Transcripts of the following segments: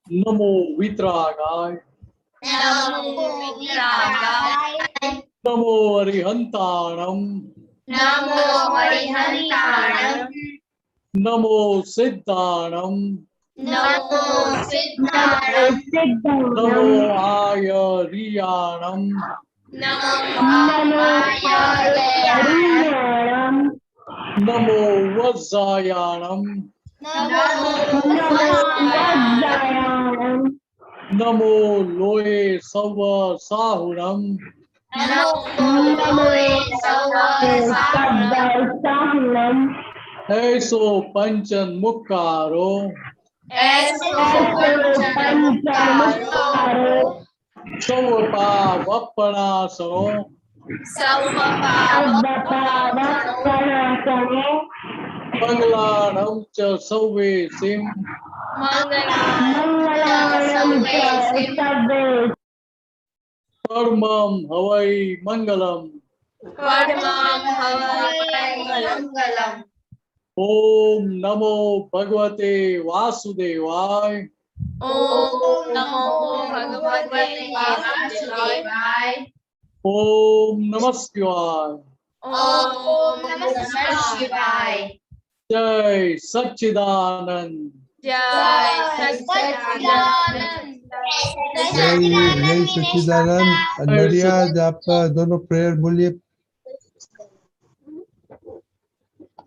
नमो वितरागाय। नमो वितरागाय। नमो अरिहंताणम। नमो अरिहंताणम। नमो सिद्धाणम। नमो सिद्धाणम। नमो आयरियाणम। नमो आयर्याणम। नमो वज्रायाणम। नमो वज्रायाणम। नमो लोये सव साहुरम। नमो सवसाहुरम। ऐसो पंचन मुक्कारो। ऐसो पंचमुखारो। सवपावपणासनो। सवपावपणासनो। मंगलाणं च सव्वेसिं। मंगलाणं च सव्वेसिं। परमं हवै मंगलम्। परमं हवै मंगलम्। ओम नमो भगवते वासुदेवाय। ओम नमो भगवते वासुदेवाय। ओम नमः शिवाय। ओम नमः शिवाय। जय सच्चिदानंद। जय सच्चिदानंद। जय सच्चिदानंद। नरिया आप दोनों प्रेयर बोलिए।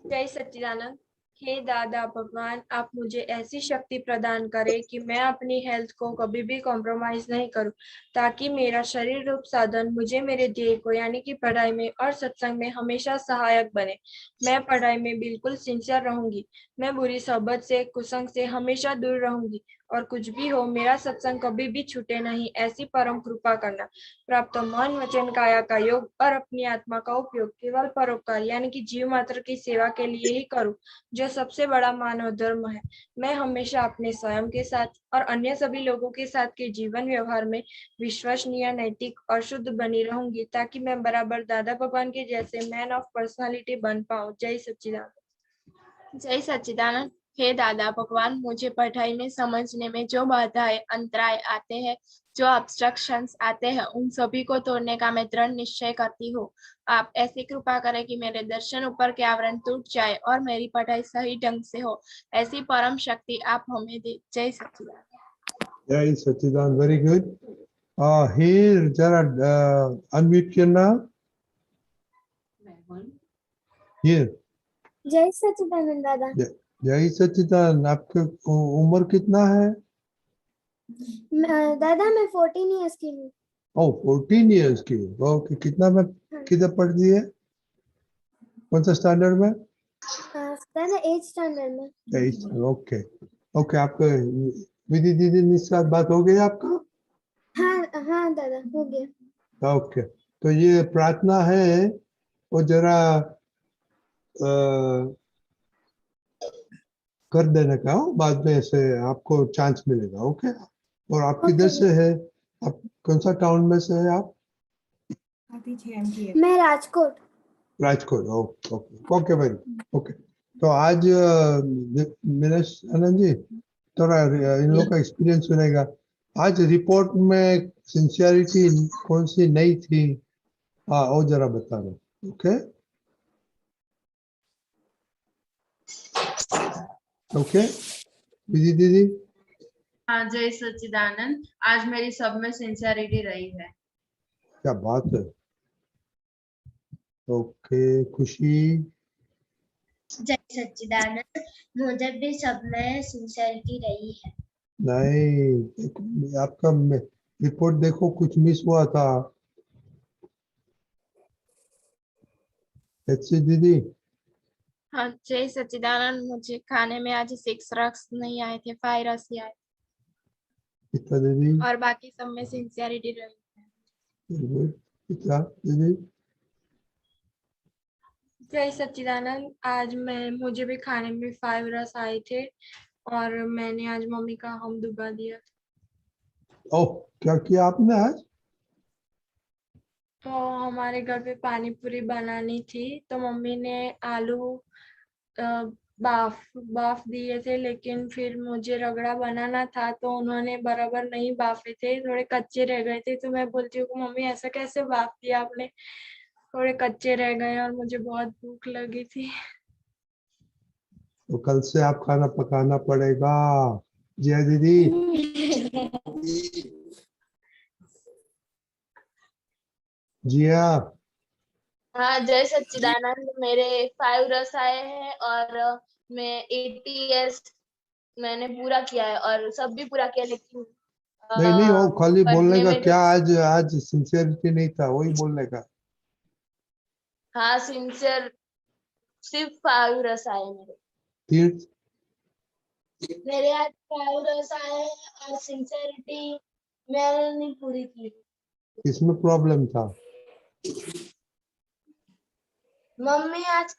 जय सच्चिदानंद। हे दादा भगवान, आप मुझे ऐसी शक्ति प्रदान करें कि मैं अपनी हेल्थ को कभी भी कॉम्प्रोमाइज नहीं करूं, ताकि मेरा शरीर रूप साधन मुझे मेरे ध्येय को यानी कि पढ़ाई में और सत्संग में हमेशा सहायक बने। मैं पढ़ाई में बिल्कुल सिंसियर रहूंगी। मैं बुरी सोबत से, कुसंग से हमेशा दूर रहूंगी, और कुछ भी हो मेरा सत्संग कभी भी छूटे नहीं, ऐसी परम कृपा करना। प्राप्त मन वचन काया का योग और अपनी आत्मा का उपयोग केवल परोपकार यानी कि जीव मात्र की सेवा के लिए ही करूं, जो सबसे बड़ा मानव धर्म है। मैं हमेशा अपने स्वयं के साथ और अन्य सभी लोगों के साथ के जीवन व्यवहार में विश्वसनीय, नैतिक और शुद्ध बनी रहूंगी, ताकि मैं बराबर दादा भगवान के जैसे मैन ऑफ पर्सनालिटी बन पाऊं। जय सच्चिदानंद। जय सच्चिदानंद। हे दादा भगवान, मुझे पढ़ाई में समझने में जो बाधाएं, अंतराय आते हैं, जो ऑब्स्ट्रक्शंस आते हैं, उन सभी को तोड़ने का मैं दृढ़ निश्चय करती हूँ। आप ऐसी कृपा करें कि मेरे दर्शन ऊपर के आवरण टूट जाए और मेरी पढ़ाई सही ढंग से हो, ऐसी परम शक्ति आप हमें दे। जय सच्चिदानंद। जय सच्चिदानंद। Very good. हीर जरा अनम्यूट करना। हीर। जय सच्चिदानंद दादा। जय सच्चिदानंद। आपका उम्र कितना है? दादा मैं 14 इयर्स की हूँ। ओह 14 इयर्स की। ओके, कितना में किधर पढ़ती है? कौन सा स्टैंडर्ड में? दादा 8th स्टैंडर्ड में। 8। Okay okay. आपका विधि दीदी के साथ बात हो गई आपका? हाँ हाँ दादा हो गया। ओके, तो ये प्रार्थना है वो जरा कर देने का हो, बाद में ऐसे आपको चांस मिलेगा। ओके। और आप किधर से है? आप कौन सा टाउन में से है आप? मैं राजकोट। राजकोट। ओके ओके भाई। ओके, तो आज मिनेश आनंद जी थोड़ा इन लोगों का एक्सपीरियंस सुनेगा। आज रिपोर्ट में सिंसियरिटी कौन सी नहीं थी? हाँ, वो जरा बता दो। ओके ओके दीदी दीदी। हाँ, जय सच्चिदानंद। आज मेरी सब में सिंसियरिटी रही है। क्या बात है। ओके, खुशी। जय सच्चिदानंद। मुझे भी सब में सिंसियरिटी रही है। नहीं, आपका रिपोर्ट देखो, कुछ मिस हुआ था। अच्छी दीदी। हाँ, जय सच्चिदानंद। मुझे खाने में आज 6 रक्स नहीं आए थे, 5 रस ही आए, कितना दीदी? और बाकी सब में सिंसियरिटी रही। कितना दीदी? जय सच्चिदानंद। आज मुझे भी खाने में 5 रस आए थे, और मैंने आज मम्मी का हम डुबा दिया। ओह, क्या किया आपने आज? तो हमारे घर पे पानी पूरी बनानी थी, तो मम्मी ने आलू बाफ दिए थे, लेकिन फिर मुझे रगड़ा बनाना था तो उन्होंने बराबर नहीं बाफे थे, थोड़े कच्चे रह गए थे। तो मैं बोलती हूँ कि मम्मी ऐसा कैसे बाफ दिया आपने, थोड़े कच्चे रह गए और मुझे बहुत भूख लगी थी। तो कल से आप खाना पकाना पड़ेगा। जय दीदी। जिया। हाँ, जय सच्चिदानंद। मेरे 5 रस आए हैं और मैं 80s मैंने पूरा किया है और सब भी पूरा किया, लेकिन नहीं नहीं, वो खाली बोलने पढ़ने का में क्या, जो आज आज सिंसियरिटी नहीं था, वही बोलने का। हाँ सिंसियर सिर्फ 5 रस आए मेरे। तीर्थ। मेरे आज 5 रस आए हैं और सिंसेरिटी मैंने नहीं पूरी की। इसमें प्रॉब्लम था। मम्मी आज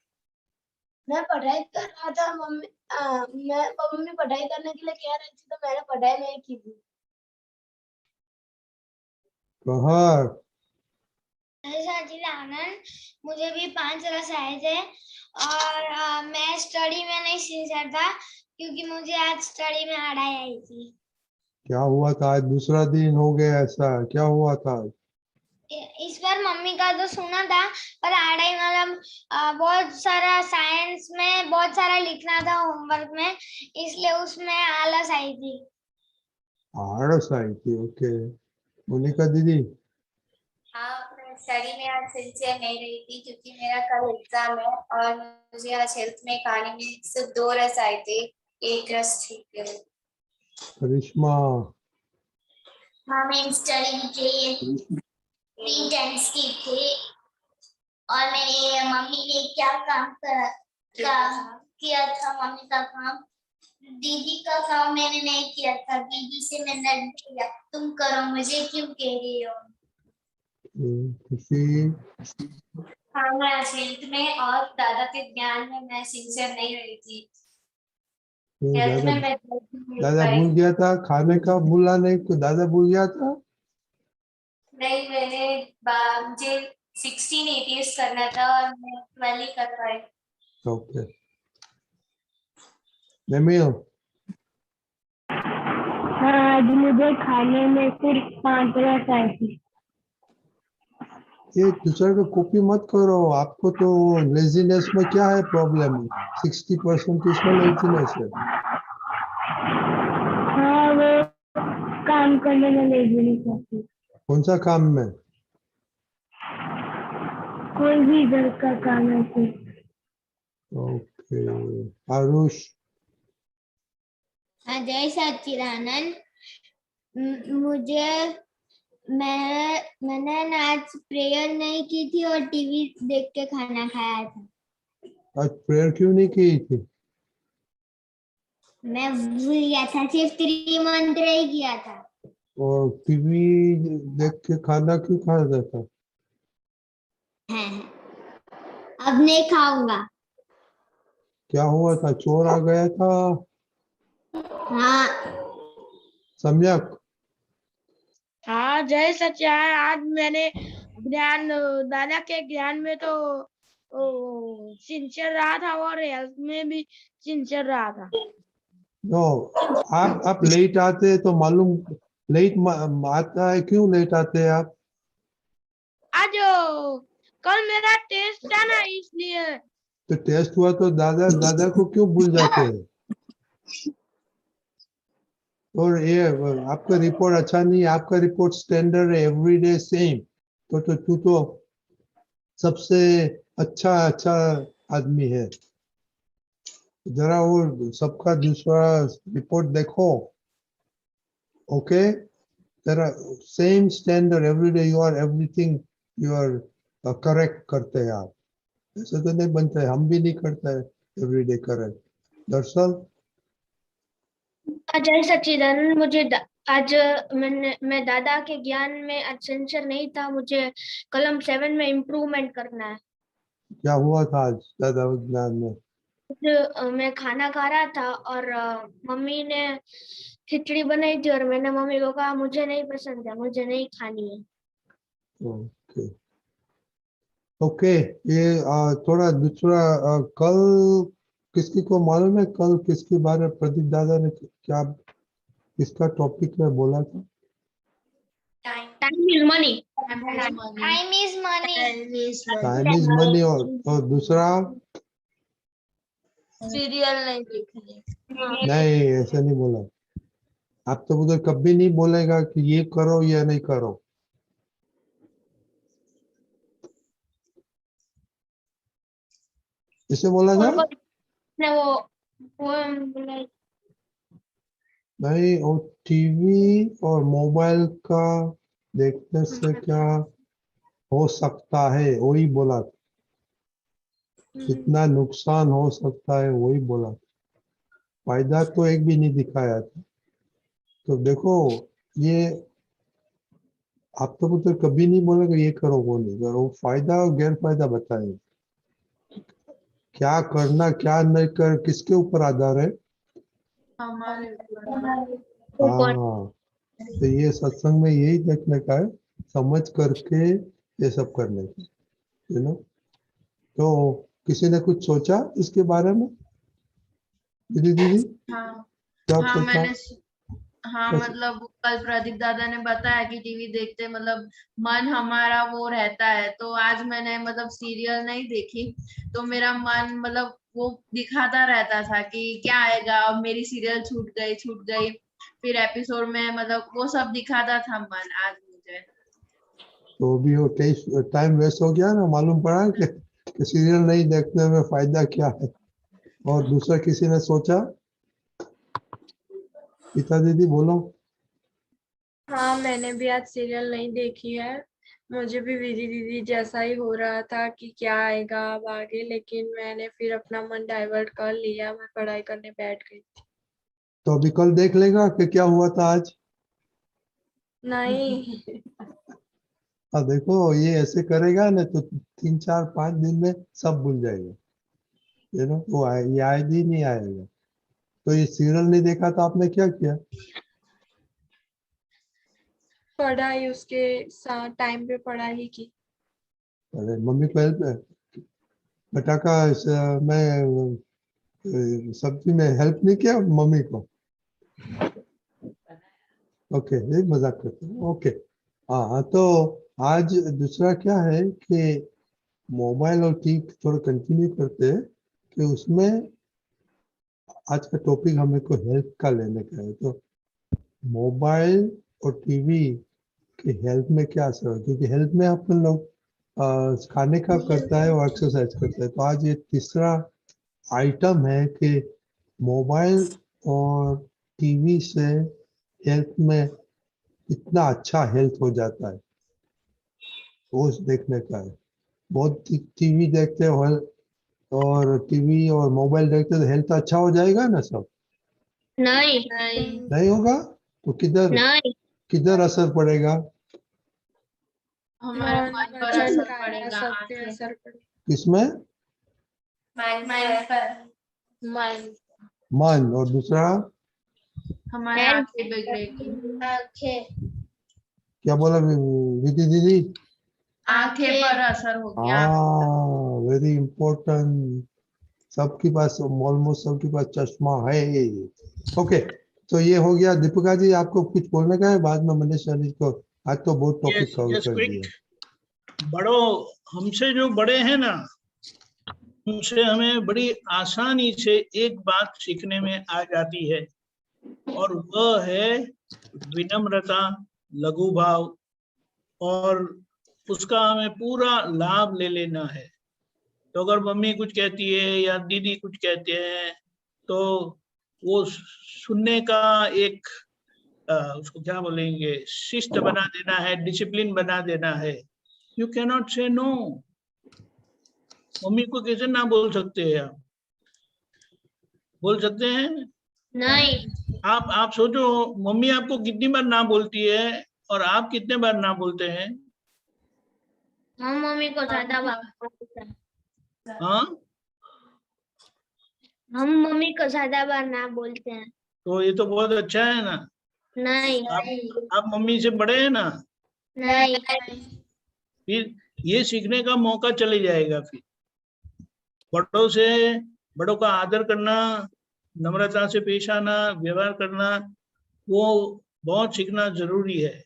मैं पढ़ाई कर रहा था, मम्मी पढ़ाई करने के लिए कह रही थी तो मैंने पढ़ाई नहीं की थी। कहर। आनंद, मुझे भी 5 रस आए थे और मैं स्टडी में नहीं सिंसियर था क्योंकि मुझे आज स्टडी में अड़ाई आई थी। क्या हुआ था आज, दूसरा दिन हो गया ऐसा, क्या हुआ था? इस बार मम्मी का तो सुना था, पर अड़ाई मतलब बहुत सारा साइंस में बहुत सारा लिखना था होमवर्क में, इसलिए उसमें आलस आई थी। आलस आई थी, ओके। मोनिका दीदी। हाँ, मैं स्टडी में आज सिंसियर नहीं रही थी क्योंकि मेरा कल एग्जाम है और मुझे आज हेल्थ में खाने में सिर्फ 2 रस आए थे, 1 रस ठीक है। करिश्मा। हाँ, मैं स्टडी के लिए 3 टाइम्स की थे और मेरे मम्मी ने क्या काम किया था मम्मी का काम, दीदी का काम मैंने नहीं किया था। दीदी से मैंने किया, तुम करो, मुझे क्यों कह रही हो। खुशी। हाँ, मैं हेल्थ में और दादा के ज्ञान में मैं सिंसियर नहीं रही थी। हेल्थ दादा में मैं जल्दी मिल दादा पाई। भूल गया था खाने का, भूला नहीं को दादा भूल गया था। नहीं, मुझे 16 ATS करना था और मैं 12 ही कर पाई। ओके। नेमिल। हाँ, आज मुझे खाने में सिर्फ 5 रस आई थी। ये दूसरे को कॉपी मत करो, आपको तो लेजीनेस में क्या है प्रॉब्लम? 60% इसमें लेजीनेस है। हाँ, वो काम करने में लेजी नहीं करती, कौन सा काम में? कोई भी घर का काम है तो। ओके। आरुष। हाँ, जय सच्चिदानंद। मुझे मैंने आज प्रेयर नहीं की थी और टीवी देख के खाना खाया था। आज प्रेयर क्यों नहीं की थी? मैं भूल गया था, सिर्फ त्रिमंत्र ही किया था। और टीवी देख के खाना क्यों खाया था? अब नहीं खाऊंगा। क्या हुआ था, चोर आ गया था? हाँ। सम्यक। हाँ, जय सच्चिदानंद। आज मैंने ज्ञान दादा के ज्ञान में तो सिंसियर रहा था और हेल्थ में भी सिंसियर रहा था। नो, आप लेट आते तो मालूम, लेट आता है, क्यों लेट आते हैं आप? आज कल मेरा टेस्ट था ना, इसलिए। तो टेस्ट हुआ तो दादा को क्यों भूल जाते हैं? और ये आपका रिपोर्ट अच्छा नहीं है, आपका रिपोर्ट स्टैंडर्ड है, एवरीडे सेम। तो तू तो सबसे अच्छा अच्छा आदमी है। जरा वो सबका दूसरा रिपोर्ट देखो। ओके। तेरा same standard, everyday you are everything, you are correct करते हैं आप। ऐसे तो नहीं बनता है, हम भी नहीं करते हैं एवरीडे करेक्ट। दरअसल जय सच्चिदानंद, आज मैं दादा के ज्ञान में आज सिंसियर नहीं था, मुझे कलम 7 में इम्प्रूवमेंट करना है। क्या हुआ था आज दादा विज्ञान में? मैं खाना खा रहा था और मम्मी ने खिचड़ी बनाई थी और मैंने मम्मी को कहा मुझे नहीं पसंद है, मुझे नहीं खानी है। ओके। ओके। ये थोड़ा दूसरा कल किसकी को मालूम है कल किसके बारे में प्रदीप दादा ने क्या किसका टॉपिक में बोला था? Time is money. Time is money. Time is money. और दूसरा सीरियल नहीं देखने। नहीं, ऐसा नहीं बोला। आप तो उधर कभी नहीं बोलेगा कि ये करो या नहीं करो। इसे बोला था वो बोला नहीं। और टीवी और मोबाइल का देखने से क्या हो सकता है वही बोला था। कितना नुकसान हो सकता है वही बोला था। फायदा तो एक भी नहीं दिखाया था। तो देखो ये आप तो मतलब कभी नहीं बोलेगा ये करो वो नहीं करो। फायदा और गैर फायदा बताएंगे। क्या करना क्या नहीं कर किसके ऊपर आधार है? हमारे ऊपर। हाँ, तो ये सत्संग में यही देखने का है, समझ करके ये सब करने का, यू नो। तो किसी ने कुछ सोचा इसके बारे में? दीदी हाँ क्या हाँ सोचा? हाँ कैसे? मतलब कल प्रदीप दादा ने बताया कि टीवी देखते मतलब मन हमारा वो रहता है, तो आज मैंने मतलब सीरियल नहीं देखी, तो मेरा मन मतलब वो दिखाता रहता था कि क्या आएगा, अब मेरी सीरियल छूट गई, फिर एपिसोड में मतलब वो सब दिखाता था मन आज मुझे। तो भी वो टाइम वेस्ट हो गया ना। मालूम पड़ा कि सीरियल नहीं देखने में फायदा क्या है। और दूसरा किसी ने सोचा? गीता दीदी बोलो। हाँ, मैंने भी आज सीरियल नहीं देखी है। मुझे भी विधि दीदी जैसा ही हो रहा था कि क्या आएगा अब आगे, लेकिन मैंने फिर अपना मन डाइवर्ट कर लिया, मैं पढ़ाई करने बैठ गई थी। तो अभी कल देख लेगा कि क्या हुआ था आज। नहीं। हाँ देखो ये ऐसे करेगा ना तो 3 4 5 दिन में सब भूल जाएगा, यू नो। वो याद ही नहीं आएगा। तो ये सीरियल नहीं देखा तो आपने क्या किया? पढ़ाई उसके साथ टाइम पे पढ़ाई की। अरे मम्मी को हेल्प बेटा का मैं सब्जी में हेल्प नहीं किया मम्मी को? ओके, एक मजाक करते हैं। ओके। हाँ तो आज दूसरा क्या है कि मोबाइल और टीवी थोड़ा कंटिन्यू करते हैं कि उसमें आज का टॉपिक हमें को हेल्थ का लेने का है। तो मोबाइल और टीवी की हेल्थ में क्या असर है, क्योंकि हेल्थ में अपन लोग खाने का करता है और एक्सरसाइज करता है। तो आज ये तीसरा आइटम है कि मोबाइल और टीवी से हेल्थ में इतना अच्छा हेल्थ हो जाता है वो देखने का है। बहुत टीवी देखते हो और टीवी और मोबाइल देखते तो हेल्थ अच्छा हो जाएगा ना सब? नहीं नहीं होगा। तो किधर नहीं किधर असर पड़ेगा? हमारे मन मन पर वचन असर काया पड़ेगा, सब पे आंखें। असर पड़े। किसमें? मन मन। और दूसरा हमारे हेल्थ आंखें बिगड़ेगी। क्या बोला विधि दीदी? आंखें पर असर होगी। हाँ, वेरी इंपॉर्टेंट। सबके पास ऑलमोस्ट सबके पास चश्मा है। ओके, तो ये हो गया। दीपिका जी आपको कुछ बोलने का है? बाद में मनीष अनिश को। आज तो बहुत टॉपिक यस कवर यस कर क्विक। दिया। बड़ों हमसे जो बड़े हैं ना, उनसे हमें बड़ी आसानी से एक बात सीखने में आ जाती है, और वह है विनम्रता, लघु भाव, और उसका हमें पूरा लाभ ले लेना है। तो अगर मम्मी कुछ कहती है या दीदी कुछ कहते हैं तो वो सुनने का एक उसको क्या बोलेंगे, शिस्त बना देना है, डिसिप्लिन बना देना है। यू कैन नॉट से नो। मम्मी को कैसे ना बोल सकते हैं आप? बोल सकते हैं? नहीं आप सोचो, मम्मी आपको कितनी बार ना बोलती है और आप कितने बार ना बोलते हैं? हम मम्मी को ज्यादा बार बोलते हैं। हाँ, हम मम्मी को ज्यादा बार ना बोलते हैं। तो ये तो बहुत अच्छा है ना। नहीं आप मम्मी से बड़े हैं ना, नहीं फिर ये सीखने का मौका चले जाएगा। फिर बड़ों से बड़ों का आदर करना, नम्रता से पेश आना, व्यवहार करना, वो बहुत सीखना जरूरी है।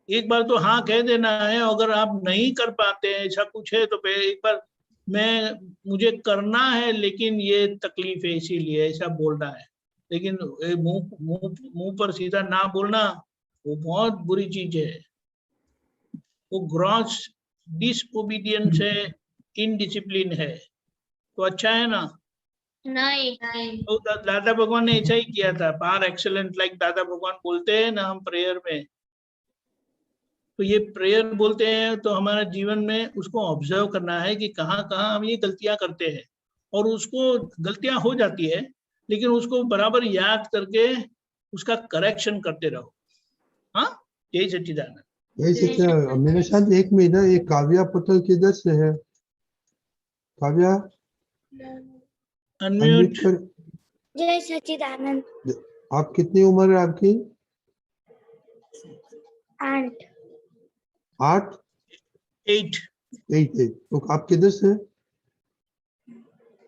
एक बार तो हाँ कह देना है, अगर आप नहीं कर पाते हैं ऐसा कुछ है तो फिर एक बार मुझे करना है लेकिन ये तकलीफ है इसीलिए ऐसा बोलना है। लेकिन मुंह पर सीधा ना बोलना वो बहुत बुरी चीज है, वो ग्रॉस डिसओबीडियंस है, इनडिसिप्लिन है। तो अच्छा है ना? नहीं तो दादा भगवान ने ऐसा ही किया था, पार एक्सेलेंट, लाइक दादा भगवान बोलते हैं ना हम प्रेयर में, तो ये प्रेयर बोलते हैं तो हमारा जीवन में उसको ऑब्जर्व करना है कि कहाँ कहाँ हम ये गलतियां करते हैं, और उसको गलतियां हो जाती है लेकिन उसको बराबर याद करके उसका करेक्शन करते रहो। हाँ, यही सच्चिदानंद। यही सच्चिदानंद। मेरे साथ एक मिनट, ये काव्या पटेल किधर से है? काव्या अनम्यूट। अनम्यूट कर। जय सच्चिदानंद। आप कितनी उम्र है आपकी? 8 8? 8। 8। तो आप किधर से?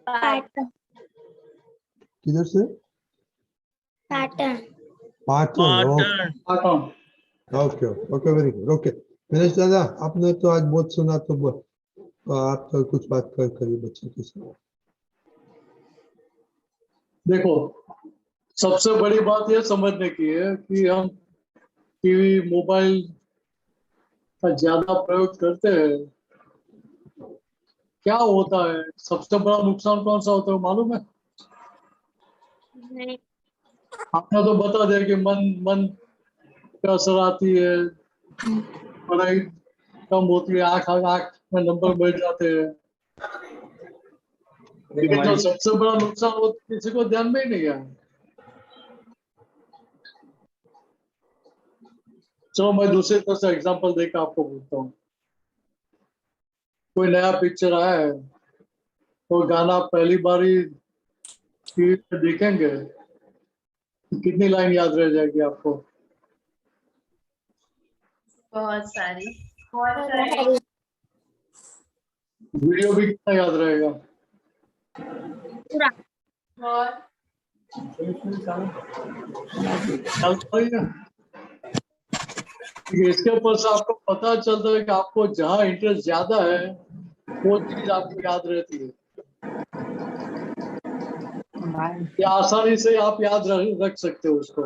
पाटन किधर से? Patan Patan. Patan. Okay okay, very good. Okay Dinesh दादा, आपने तो आज बहुत सुना, तो आप तो कुछ बात करिए बच्चे के साथ। देखो, सबसे बड़ी बात यह समझने की है कि हम टीवी मोबाइल का ज्यादा प्रयोग करते हैं, क्या होता है? सबसे बड़ा नुकसान कौन सा होता है मालूम है? नहीं आपने तो बता दिया कि मन पे असर आती है, पढ़ाई कम होती है, आंख में नंबर बढ़ जाते हैं। लेकिन जो सबसे बड़ा नुकसान वो किसी को ध्यान में ही नहीं आया। चलो मैं दूसरी तरह से एग्जांपल देकर आपको बोलता हूँ। कोई नया पिक्चर आया है तो गाना पहली बार ही टीवी पे देखेंगे, कितनी लाइन याद रह जाएगी आपको? बहुत सारी। वीडियो भी कितना याद रहेगा? इसके ऊपर से आपको पता चलता है कि आपको जहाँ इंटरेस्ट ज्यादा है वो चीज आपको याद रहती है, या आसानी से आप याद रख सकते हो उसको।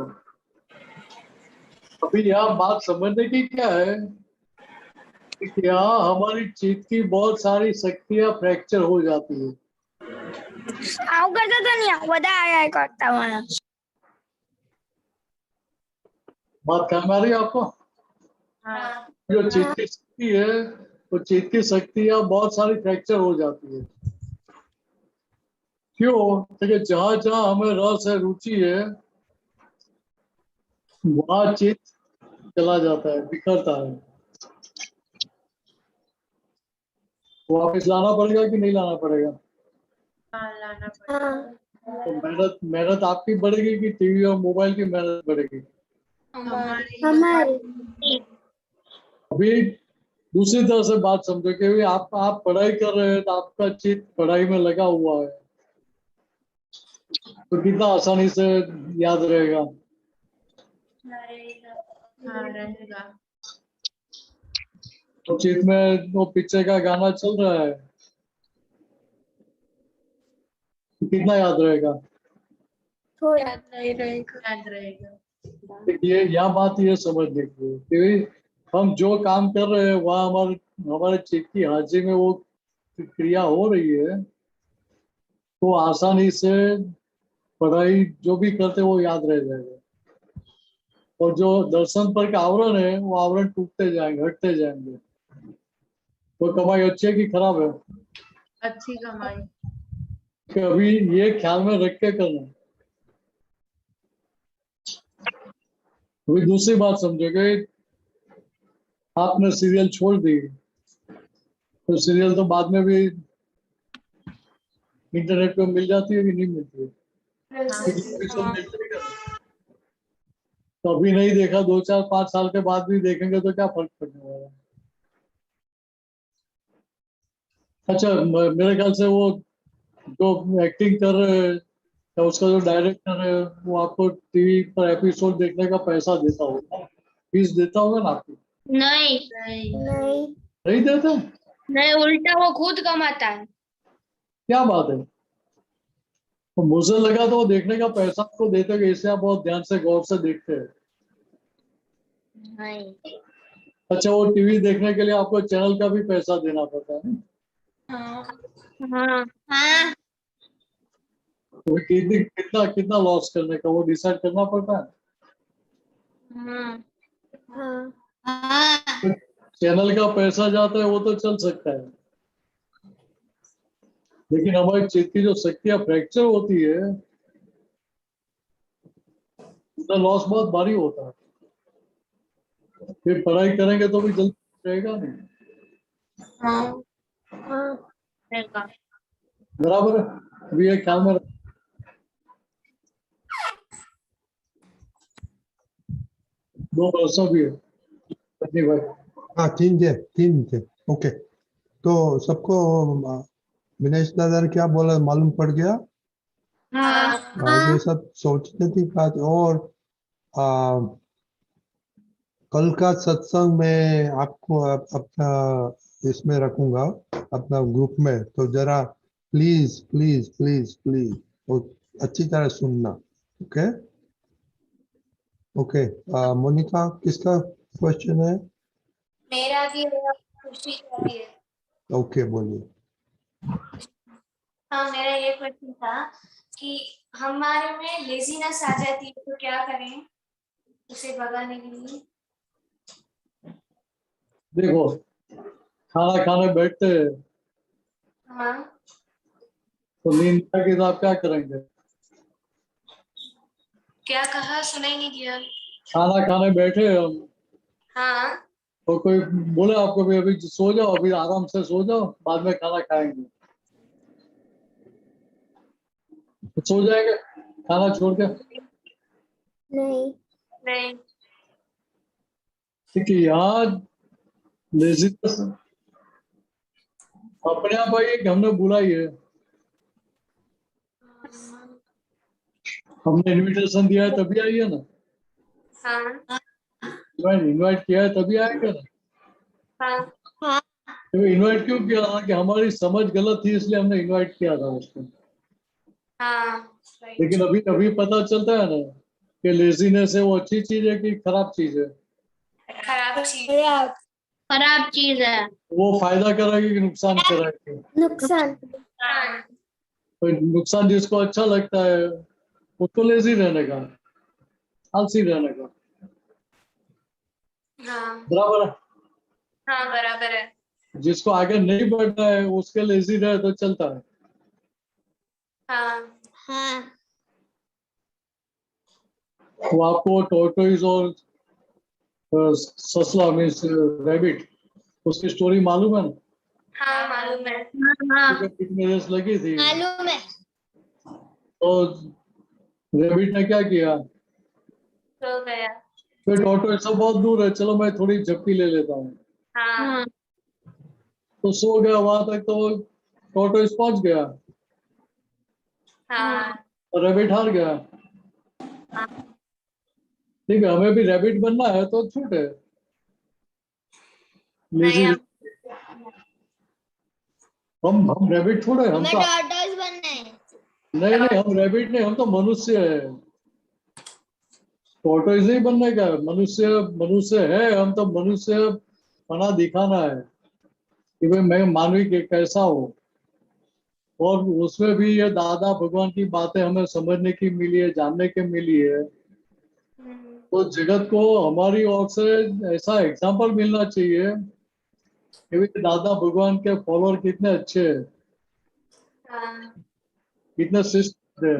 अभी यहाँ बात समझने की क्या है कि यहाँ हमारी चित्त की बहुत सारी शक्तियां फ्रैक्चर हो जाती है। આવું કરતો તો નહીં આવું બધા આયા કરતા હોય बात ख्याल में आ रही है आपको? जो चित्त की शक्ति है, वो चित्त की शक्तियां बहुत सारी फ्रैक्चर हो जाती है। क्यों? क्योंकि जहां जहां हमें रस है, रुचि है, वहां चित्त चला जाता है, बिखरता है। वापस लाना पड़ेगा कि नहीं लाना पड़ेगा? लाना पड़ेगा। तो मेहनत आपकी बढ़ेगी कि टीवी और मोबाइल की मेहनत बढ़ेगी? हमारी अभी दूसरी तरह से बात समझो कि आप पढ़ाई कर रहे हैं तो आपका चित्त पढ़ाई में लगा हुआ है, तो कितना आसानी से याद रहेगा? हाँ रहेगा। तो चित्त में वो पिक्चर का गाना चल रहा है तो कितना याद रहेगा? तो याद नहीं रहेगा। याद रहेगा। ये यह बात ये समझने की है कि हम जो काम कर रहे हैं वहाँ हमारे चित्त की हाजिरी में वो क्रिया हो रही है, तो आसानी से पढ़ाई जो भी करते वो याद रह जाएगा। और जो दर्शन पर का आवरण है वो आवरण टूटते जाएंगे, हटते जाएंगे। तो कमाई अच्छी है कि खराब है? अच्छी कमाई। कभी ये ख्याल में रख के करना। अभी दूसरी बात समझोगे, आपने सीरियल छोड़ दी तो सीरियल तो बाद में भी इंटरनेट पे मिल जाती है कि नहीं मिलती है? तो अभी नहीं देखा, 2, 4, 5 साल के बाद भी देखेंगे तो क्या फर्क पड़ने वाला है? अच्छा, मेरे ख्याल से वो जो एक्टिंग कर रहे हैं या उसका जो डायरेक्टर है वो आपको टीवी पर एपिसोड देखने का पैसा देता होगा, फीस देता होगा ना आपको? नहीं नहीं नहीं देता? नहीं, उल्टा वो खुद कमाता है। क्या बात है। तो मुझे लगा तो वो देखने का पैसा आपको देते हैं, इसे आप बहुत ध्यान से गौर से देखते हैं। नहीं अच्छा, वो टीवी देखने के लिए आपको चैनल का भी पैसा देना पड़ता है ना? हाँ हाँ तो कितना कितना लॉस करने का वो डिसाइड करना पड़ता है। हाँ हाँ चैनल का पैसा जाता है वो तो चल सकता है, लेकिन हमारी चित्त की जो शक्तियां फ्रैक्चर होती है उसका लॉस बहुत भारी होता है। फिर पढ़ाई करेंगे तो भी जल्दी रहेगा नहीं। बराबर है, अभी ये ख्याल में दो वर्षों भी है पत्नी भाई। हाँ, 3 थे। ओके, तो सबको विनेश दादा ने क्या बोला मालूम पड़ गया? ये सब सोचने की बात। और आ, कल का सत्संग में आपको अपना इसमें रखूंगा, अपना ग्रुप में, तो जरा प्लीज प्लीज प्लीज प्लीज अच्छी तरह सुनना। Okay okay. मोनिका, किसका क्वेश्चन है? मेरा भी है, खुशी का भी है। ओके, बोलिए। हाँ, मेरा ये क्वेश्चन था कि हमारे में लेजीनेस आ जाती है तो क्या करें उसे भगाने के लिए? देखो, खाना खाने बैठते हैं हाँ तो नींद के साथ क्या करेंगे? क्या कहा, सुनाई नहीं दिया। खाना खाने बैठे हम, हाँ तो कोई बोले आपको भी अभी सो जाओ, अभी आराम से सो जाओ, बाद में खाना खाएंगे, तो सो जाएंगे खाना छोड़ के? नहीं नहीं ठीक है, यहाँ लेजीनेस अपने आप आई है कि हमने बुलाई है, हमने इनविटेशन दिया है तभी आई है ना, हाँ इनवाइट किया है तभी आएगा ना। हाँ तो इनवाइट क्यों किया था? कि हमारी समझ गलत थी इसलिए हमने इनवाइट किया था उसको। हाँ लेकिन अभी अभी पता चलता है ना कि लेजीनेस है वो अच्छी चीज है कि खराब चीज है? खराब चीज। खराब चीज है। वो फायदा कराएगी कि नुकसान कराएगी? नुकसान हाँ तो नुकसान जिसको अच्छा लगता है उसको लेजी रहने का, आलसी रहने का। हाँ बराबर है। हाँ बराबर है। जिसको आगे नहीं बढ़ना है उसके लेजी रहे तो चलता है। हाँ हाँ वो आपको टोर्टोइज और ससला मीन्स रैबिट, उसकी स्टोरी मालूम है ना? हाँ मालूम है। हाँ कितनी रेस लगी थी मालूम है। तो रैबिट ने क्या किया? सो गया। फिर टोर्टोइज सब बहुत दूर है, चलो मैं थोड़ी झपकी ले लेता हूँ, हाँ तो सो गया वहां तक, तो टोर्टोइज पहुंच गया हाँ और रैबिट हार गया। हाँ ठीक है, हमें भी रैबिट बनना है तो छूट है, लेजी। नहीं हम रैबिट थोड़े, हम हमें तो टॉर्टोइज बनना है। नहीं नहीं, हम रैबिट नहीं, हम तो मनुष्य है। टोर्टोइज नहीं बनने का, मनुष्य मनुष्य है, हम तो मनुष्य बना दिखाना है कि भाई मैं मानवी के कैसा हूँ। और उसमें भी ये दादा भगवान की बातें हमें समझने की मिली है, जानने की मिली है, तो जगत को हमारी ओर से ऐसा एग्जाम्पल मिलना चाहिए कि भाई दादा भगवान के फॉलोअर कितने अच्छे हैं, हाँ कितने शिष्ट है,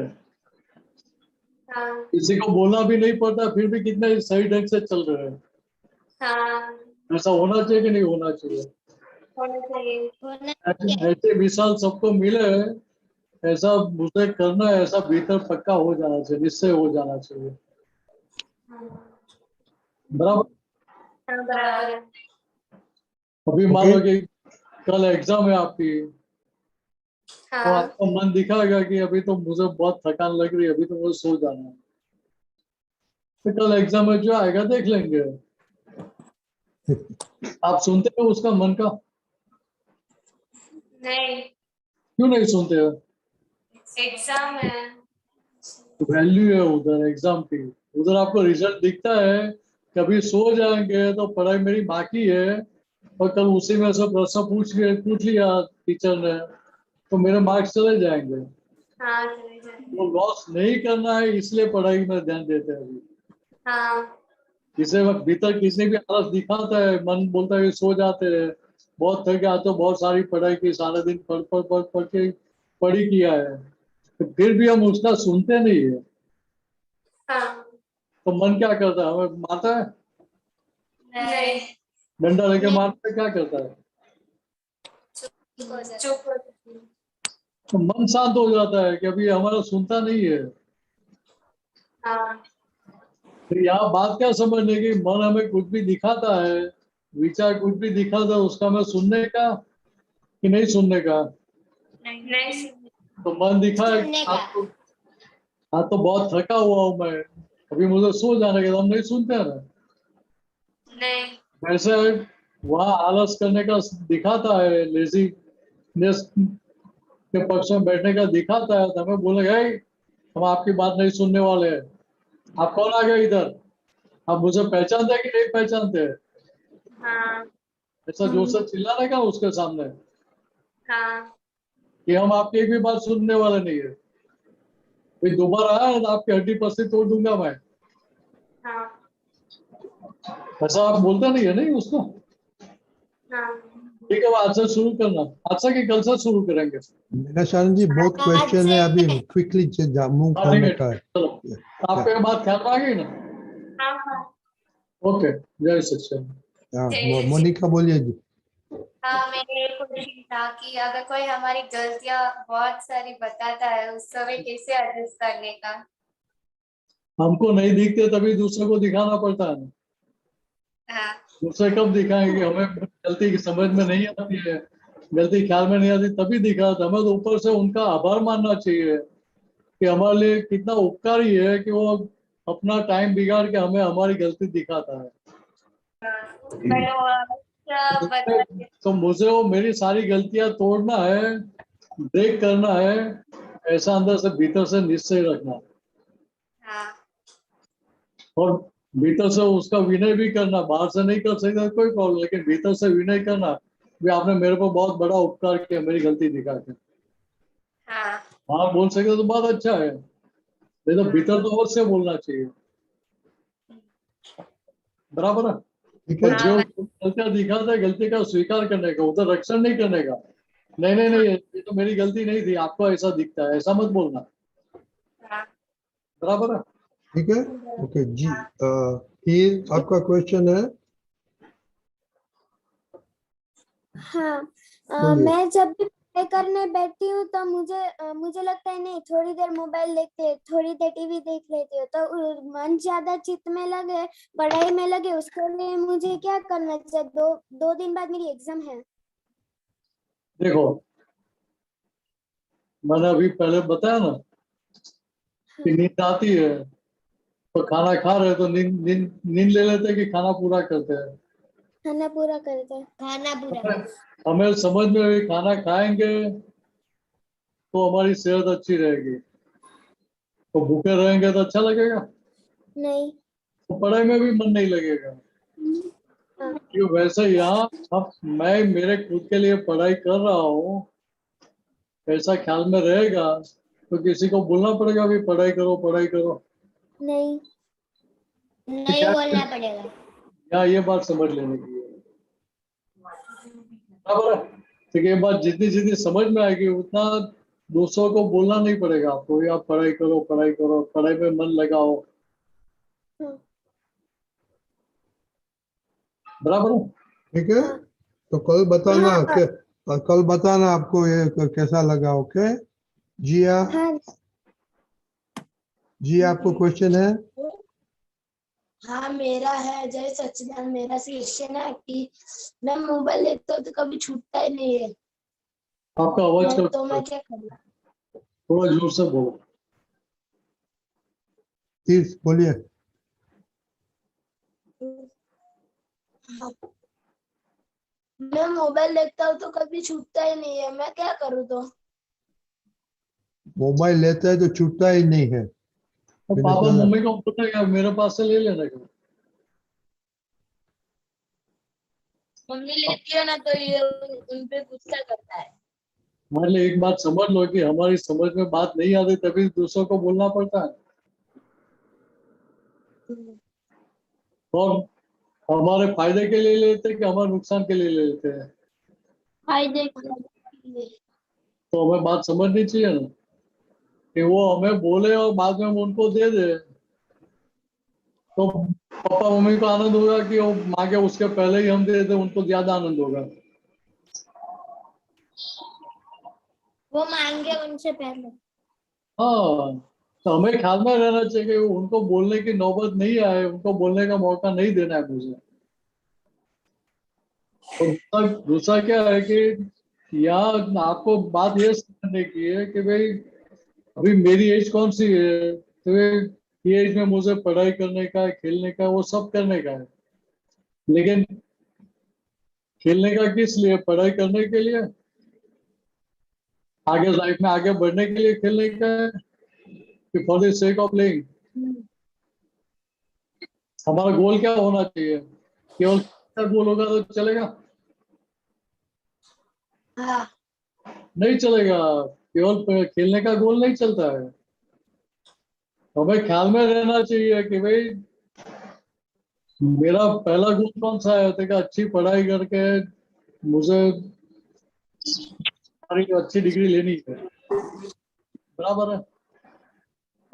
हाँ किसी को बोलना भी नहीं पड़ता फिर भी कितने सही ढंग से चल रहे हैं। हाँ ऐसा होना चाहिए कि नहीं होना चाहिए? होना चाहिए। ऐसे मिसाल सबको मिले, ऐसा मुझे करना है, ऐसा भीतर पक्का हो जाना चाहिए, निश्चय हो जाना चाहिए। बराबर। हाँ बराबर है। अभी मान लो कि कल एग्जाम है आपकी, तो हाँ आपका मन दिखाएगा कि अभी तो मुझे बहुत थकान लग रही है, अभी तो मुझे सो जाना है, तो कल एग्जाम में जो आएगा देख लेंगे। आप सुनते हो उसका मन का? नहीं, क्यों नहीं सुनते हो? एग्जाम है। वैल्यू है उधर एग्जाम की, उधर आपको रिजल्ट दिखता है। कभी सो जाएंगे तो पढ़ाई मेरी बाकी है, और कल उसी में से प्रश्न पूछ लिया टीचर ने, तो मेरे मार्क्स चले जाएंगे। हाँ चले जाएंगे। वो लॉस नहीं करना है, इसलिए पढ़ाई में ध्यान देते हैं अभी। हाँ किसी वक्त भीतर किसी भी आलस दिखाता है, मन बोलता है कि सो जाते हैं, बहुत थक गया, तो बहुत सारी पढ़ाई की, सारा दिन पढ़ के पढ़ी किया है, तो फिर भी हम उसका सुनते नहीं है, हाँ। तो मन क्या करता है? हमें मारता है, नहीं, डंडा लेके मारता है, क्या करता है? चुप हो जाती हूँ। तो मन शांत हो जाता है कि अभी हमारा सुनता नहीं है। हाँ तो यहाँ बात क्या समझने की, मन हमें कुछ भी दिखाता है, विचार कुछ भी दिखाता है, उसका हमें सुनने का कि नहीं सुनने का? नहीं तो मन दिखाए सुनने का। हाँ तो बहुत थका हुआ हूँ मैं, अभी मुझे सो जाने का, हम नहीं सुनते हैं ना। नहीं वैसे वहाँ आलस करने का दिखाता है, लेजीनेस के पक्ष में बैठने का दिखाता है, तो हमें बोलेगा "हे, हम आपकी बात नहीं सुनने वाले हैं, आप कौन आ गए इधर, आप मुझे पहचानते हैं कि नहीं पहचानते हैं?" हाँ ऐसा जोर से चिल्लाने का उसके सामने हाँ कि हम आपकी एक भी बात सुनने वाले नहीं है, फिर दोबारा आया तो आपकी हड्डी पसली तोड़ दूंगा मैं। हाँ ऐसा आप बोलते नहीं है नहीं उसको? हाँ। ठीक है, वो आज से शुरू करना, आज से कि कल से शुरू करेंगे? मीनाक्षी जी बहुत क्वेश्चन है, अभी क्विकली मूव हाँ ठीक करने है, का है। चलो आपको ये बात ख्याल में आ गई ना? हाँ हाँ। ओके, जय सच्चिदानंद। हाँ, मोनिका बोलिए जी। हाँ मेरे को ठीक था कि अगर कोई हमारी गलतियां बहुत सारी बताता है उस समय कैसे एडजस्ट करने का। हमको नहीं दिखते तभी दूसरे को दिखाना पड़ता है ना। हाँ दूसरे कब दिखाएंगे? हमें गलती की समझ में नहीं आती है, गलती ख्याल में नहीं आती तभी दिखाता, हमें तो ऊपर से उनका आभार मानना चाहिए कि हमारे लिए कितना उपकारी है कि वो अपना टाइम बिगाड़ के हमें हमारी गलती दिखाता है। पर वो अच्छा बता तो मुझे वो मेरी सारी गलतियां तोड़ना है, ब्रेक करना है, ऐसा अंदर से भीतर से निश्चय रखना, हाँ और भीतर से उसका विनय भी करना, बाहर से नहीं कर सकते कोई प्रॉब्लम, लेकिन भीतर से विनय करना भी आपने मेरे को बहुत बड़ा उपकार किया मेरी गलती दिखा के। हाँ हाँ बोल सकते तो बहुत अच्छा है, नहीं तो भीतर तो अवश्य बोलना चाहिए, बराबर है। ठीक और है, जो गलतियां दिखाता है गलती का स्वीकार करने का, उधर रक्षण नहीं करने का, नहीं नहीं नहीं ये तो मेरी गलती नहीं थी, आपको ऐसा दिखता है, ऐसा मत बोलना, हाँ बराबर है। ठीक है, ओके जी। ये आपका क्वेश्चन है, हाँ बोलिए। मैं जब भी पढ़ाई करने बैठती हूँ तो मुझे लगता है नहीं, थोड़ी देर मोबाइल देखते हैं, थोड़ी देर टीवी देख लेती हूँ, तो मन ज्यादा चित्त में लगे, पढ़ाई में लगे, उसके लिए मुझे क्या करना चाहिए? दो दिन बाद मेरी एग्जाम है। देखो मैंने अभी पहले बताया ना कि नींद आती है तो खाना खा रहे तो नींद नींद नींद ले लेते हैं कि खाना पूरा करते हैं? खाना पूरा करते हैं। खाना पूरा। हमें समझ में भी खाना खाएंगे तो हमारी सेहत अच्छी रहेगी, तो भूखे रहेंगे तो अच्छा लगेगा, नहीं। तो पढ़ाई में भी मन नहीं लगेगा। हाँ। क्यों? वैसे यहाँ अब मैं मेरे खुद के लिए पढ़ाई कर रहा हूँ, ऐसा ख्याल में रहेगा तो किसी को बोलना पड़ेगा भी पढ़ाई करो पढ़ाई करो? नहीं। तो नहीं क्या बोलना पड़ेगा। यहाँ ये बात समझ लेने की है, बराबर है। तो ये बात जितनी जितनी समझ में आएगी उतना दूसरों को बोलना नहीं पड़ेगा आपको, आप पढ़ाई करो पढ़ाई करो, पढ़ाई में मन लगाओ, हाँ। बराबर है। ठीक है, तो कल बताना हाँ। कल बताना आपको ये कैसा लगा। ओके जिया, हाँ। जी आपको क्वेश्चन है? हाँ मेरा है, जय सच्चिदानंद। मेरा क्वेश्चन है कि मैं मोबाइल देखता हूँ तो कभी छूटता ही नहीं है। आपका आवाज तो का मैं क्या करूँ? थोड़ा जोर से बोलो। तीर्थ बोलिए। मैं मोबाइल देखता हूँ तो कभी छूटता ही नहीं है, मैं क्या करूँ तो? मोबाइल लेता है तो छूटता ही नहीं है। तो विनेश पापा दादा, मम्मी को बोलेगा मेरे पास से ले लेने का। मम्मी लेती है ना तो ये उन पे गुस्सा करता है। मान लो एक बात समझ लो कि हमारी समझ में बात नहीं आती तभी दूसरों को बोलना पड़ता है, और हमारे फायदे के लिए लेते हैं कि हमारे नुकसान के लिए लेते हैं, फायदे के लिए। तो हमें बात समझनी चाहिए ना कि वो हमें बोले और बाद में हम उनको दे दे, तो पापा मम्मी को आनंद होगा कि वो मांगे उसके पहले ही हम दे दे, उनको ज्यादा आनंद होगा। वो मांगे उनसे पहले। हाँ, तो हमें ख्याल में रहना चाहिए कि उनको बोलने की नौबत नहीं आए, उनको बोलने का मौका नहीं देना है मुझे। और दूसरा क्या है कि यहाँ आपको बात ये समझने की है कि भाई अभी मेरी एज कौन सी है, तो ये एज में मुझे पढ़ाई करने का है, खेलने का है, वो सब करने का है, लेकिन खेलने का किस लिए, पढ़ाई करने के लिए, आगे लाइफ में आगे बढ़ने के लिए खेलने का है कि for the sake of playing. हमारा गोल क्या होना चाहिए, केवल गोल होगा तो चलेगा? हाँ। नहीं चलेगा, केवल खेलने का गोल नहीं चलता है। हमें ख्याल में रहना चाहिए कि भाई मेरा पहला गोल कौन सा है, तो अच्छी पढ़ाई करके मुझे अच्छी डिग्री लेनी है, बराबर है।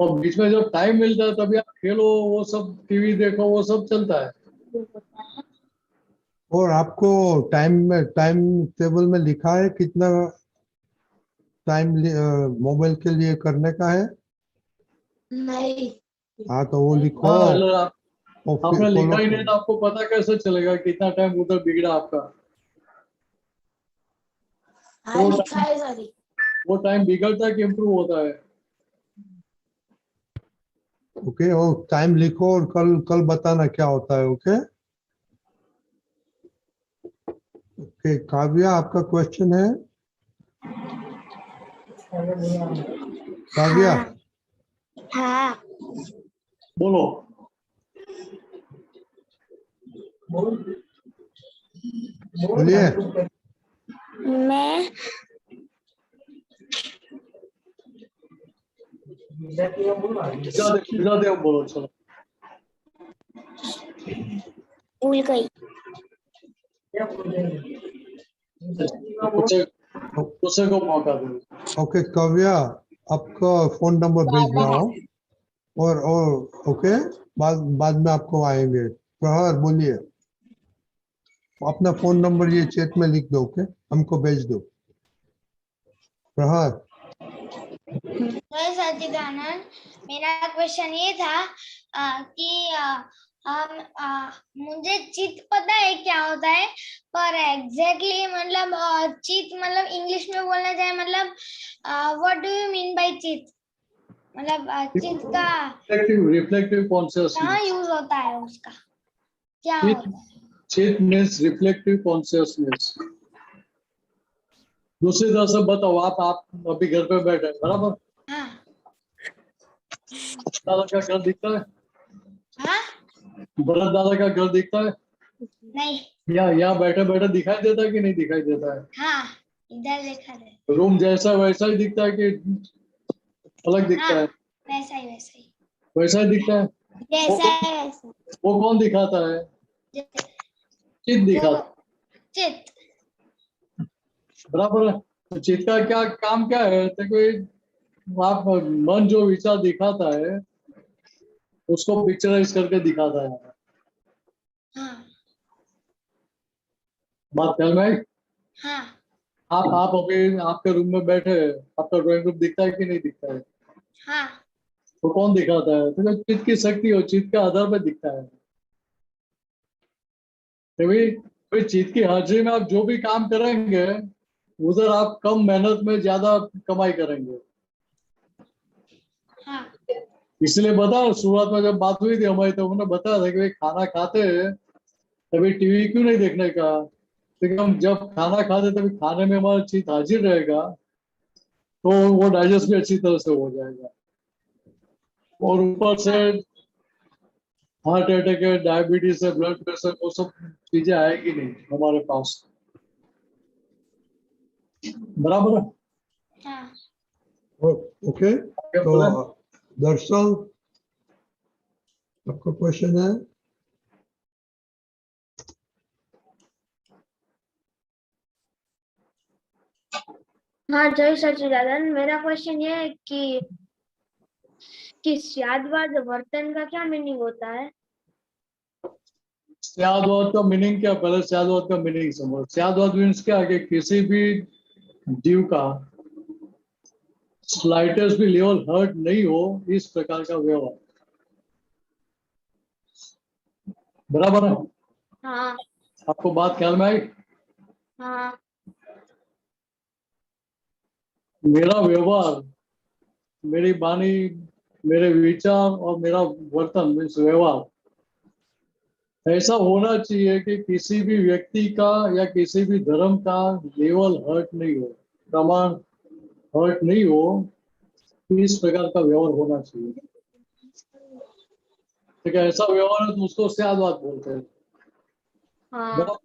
और बीच में जब टाइम मिलता है तभी आप खेलो, वो सब टीवी देखो, वो सब चलता है। और आपको टाइम टेबल में लिखा है कितना टाइम मोबाइल के लिए करने का है? नहीं। हाँ तो वो लिखो हाँ, अगर और फिर आपने फॉलो लिखा ही नहीं करो। तो आपको पता कैसे चलेगा कितना टाइम उधर बिगड़ा आपका? हाँ लिखा है सॉरी। वो टाइम बिगड़ता है कि इम्प्रूव होता है? ओके, और टाइम लिखो और कल कल बताना क्या होता है। ओके ओके, काव्या आपका क्वेश्चन है? काव्या, हाँ। हाँ। बोलो। बोलिए। मैं ज्यादा बोलो, चलो। भूल गई। दूसरे को मौका दो। ओके काव्या, आपका फोन नंबर भेजना हो और ओके, बाद में आपको आएंगे। प्रहर बोलिए, अपना फोन नंबर ये चैट में लिख दो। ओके, हमको भेज दो। प्रहर, जय सच्चिदानंद। मेरा क्वेश्चन ये था कि मुझे चित पता है क्या होता है, पर एग्जैक्टली मतलब चित मतलब इंग्लिश में बोलना चाहे मतलब what do you mean by चित, मतलब चित का रिफ्लेक्टिव कहाँ कॉन्शियसनेस। यूज होता है, उसका क्या होता है? चित मीन्स रिफ्लेक्टिव कॉन्शियसनेस। दूसरी तरह से बताओ, आप अभी घर पे बैठे हैं, बराबर? हाँ। दादा का घर दिखता है? हाँ। भरत दादा का घर दिखता है? नहीं। यहाँ बैठे बैठे दिखाई देता है कि नहीं दिखाई देता है? हाँ, इधर देखा है। रूम जैसा वैसा ही दिखता है कि अलग दिखता हाँ, है? वैसा ही वैसा ही वैसा ही दिखता है। जैसा है वैसा। वो कौन दिखाता है? चित दिखाता है, चित। बराबर है। तो चित का क्या काम क्या है, तो कोई आप मन जो विचार दिखाता है उसको पिक्चराइज करके दिखाता है। हाँ। बात ख्याल में आई? हाँ। आप अभी आपके रूम में बैठे हैं, आपका ड्राइंग रूम दिखता है कि नहीं दिखता है? हाँ। तो कौन दिखाता है? तो चित की शक्ति हो, चित के आधार पर दिखता है। तो भाई चित की हाजिरी में आप जो भी काम करेंगे उधर आप कम मेहनत में ज्यादा कमाई करेंगे। हाँ इसलिए बता, शुरुआत में जब बात हुई थी हमारी तो उन्होंने बताया था कि भाई खाना खाते हैं तभी टीवी क्यों नहीं देखने का, क्योंकि हम जब खाना खाते तभी खाने में हमारा चित्त हाजिर रहेगा तो वो डाइजेस्ट भी अच्छी तरह से हो जाएगा। और ऊपर से हार्ट अटैक है, डायबिटीज है, ब्लड प्रेशर, वो सब चीजें आएगी नहीं हमारे पास। बराबर है? हाँ ओके, क्या तो बोला? दर्शन आपका क्वेश्चन है? हाँ जय सच्चिदानंद, मेरा क्वेश्चन ये है कि स्यादवाद वर्तन का क्या मीनिंग होता है? स्यादवाद का मीनिंग क्या? पहले स्यादवाद का मीनिंग समझो। स्यादवाद मीन्स क्या है कि किसी भी जीव का स्लाइटेस्ट भी लेवल हर्ट नहीं हो, इस प्रकार का व्यवहार। बराबर है? हाँ आपको बात ख्याल में आई? हाँ मेरा व्यवहार, मेरी वाणी, मेरे विचार और मेरा वर्तन मीन्स व्यवहार ऐसा होना चाहिए कि किसी भी व्यक्ति का या किसी भी धर्म का लेवल हर्ट नहीं हो, प्रमाण हर्ट नहीं हो, इस प्रकार का व्यवहार होना चाहिए। ठीक है, ऐसा व्यवहार है तो उसको स्यादवाद बोलते हैं। हाँ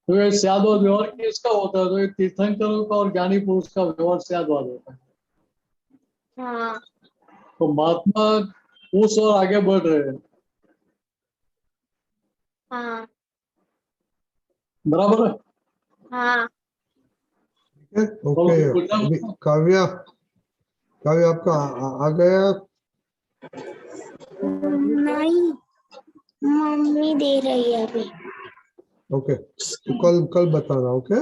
तो ये स्यादवाद व्यवहार किसका होता है? तो ये तीर्थंकरों का और ज्ञानी पुरुष का व्यवहार स्यादवाद होता है। हाँ तो महात्मा उस और आगे बढ़ रहे हैं। हाँ बराबर है? हाँ ओके, अभी काव्या आपका आ गया? नहीं, मम्मी दे रही है अभी। ओके, तो कल बताना। ओके,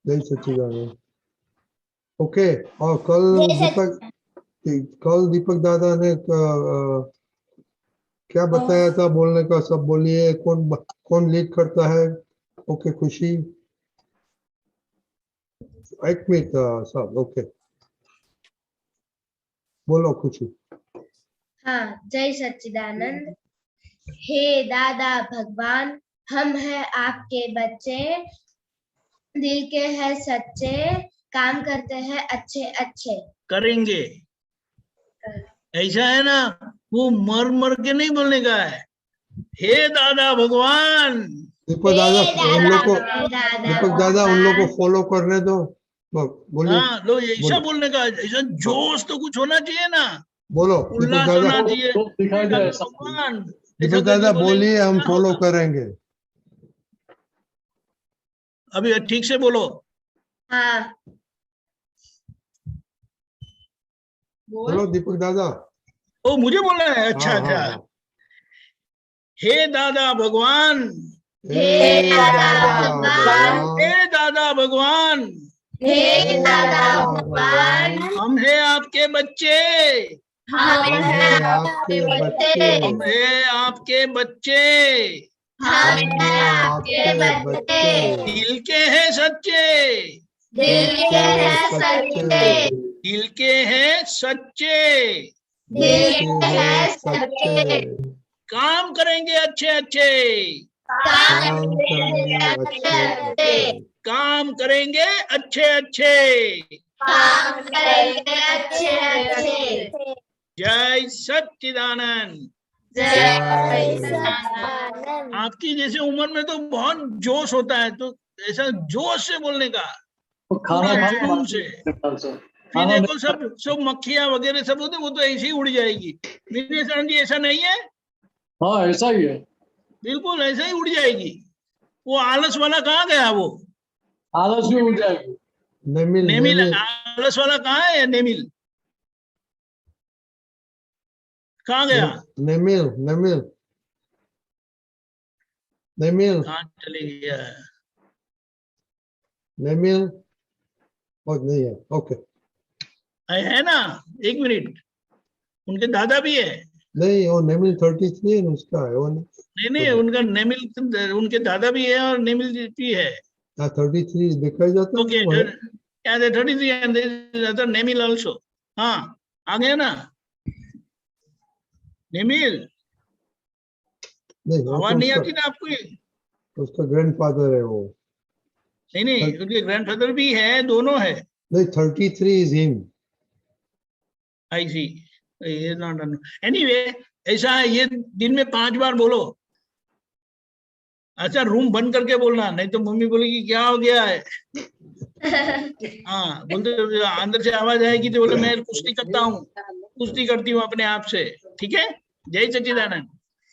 जय सच्चिदानंद। ओके, और कल दीपक दादा ने क्या बताया था बोलने का? सब बोलिए, कौन लीड करता है? ओके खुशी, एक मिनट सब। ओके, बोलो खुशी। हाँ जय सच्चिदानंद। हे दादा भगवान, हम हैं आपके बच्चे, दिल के हैं सच्चे, काम करते हैं अच्छे अच्छे। करेंगे, ऐसा है ना? वो मर मर के नहीं बोलने का है। हे दादा भगवान, दीपक दादा उन लोग को, दीपक दादा उन लोग को फॉलो करने दो। बोलिए, हाँ लो, ऐसा बोलने का, ऐसा जोश तो कुछ होना चाहिए ना, बोलो दीपक उल्लास दादा। होना चाहिए। तो दिखाई दे ऐसा। भगवान दीपक ऐसा दादा करके बोलिए, बोलेंगे, हम क्या फॉलो होगा? करेंगे। अभी ठीक से बोलो। हाँ बोलो दीपक दादा। ओ मुझे बोलना है? अच्छा हाँ, अच्छा। हाँ, हाँ। हे दादा भगवान, हे दादा भगवान, हे दादा भगवान, हे दादा भगवान, हम हैं आपके बच्चे, हम हैं आपके बच्चे, हम हैं आपके बच्चे, हम हैं आपके बच्चे, दिल के हैं सच्चे, दिल के हैं सच्चे, दिल के हैं सच्चे, दिल के हैं सच्चे, काम करेंगे अच्छे अच्छे, काम करेंगे अच्छे अच्छे, काम करेंगे अच्छे अच्छे। काम करेंगे अच्छे अच्छे। जय सच्चिदानंद। जय सच्चिदानंद। आपकी जैसे उम्र में तो बहुत जोश होता है, तो ऐसा जोश से बोलने का, तो खाना पूरा खाना जुनून से। फिर खाना देखो सब मक्खियां वगैरह सब होते, वो तो ऐसे ही उड़ जाएगी। निर्देशन जी ऐसा नहीं है? हाँ ऐसा ही है, बिल्कुल ऐसा ही उड़ जाएगी। वो आलस वाला कहाँ गया? वो आलस भी उड़ जाएगी। नेमिल आलस वाला कहाँ है? नेमिल कहाँ गया? नेमिल कहाँ चले गया? और नहीं है। ओके, है ना? एक मिनट, उनके दादा भी है। नहीं वो नेमिल 33 है ना उसका है वो नहीं, उनका नेमिल, उनके दादा भी है और नेमिल भी है। हाँ 33 दिखाई जाता है ओके, वो है। yeah, the 33 and there is other Nemil also. हाँ, आ गया ना नेमिल? नहीं वो आवाज तो नहीं आती ना आपको? उसका ग्रैंडफादर है वो। नहीं, उनके ग्रैंडफादर भी है, दोनों है। नहीं 33 is him. I see. Anyway, ऐसा है, ये दिन में 5 बार बोलो। अच्छा, रूम बंद करके बोलना, नहीं तो मम्मी बोलेगी क्या हो गया है। हाँ, बोलते अंदर से आवाज आएगी तो बोले मैं कुश्ती करता हूँ, कुश्ती करती हूँ अपने आप से। ठीक है? जय सच्चिदानंद।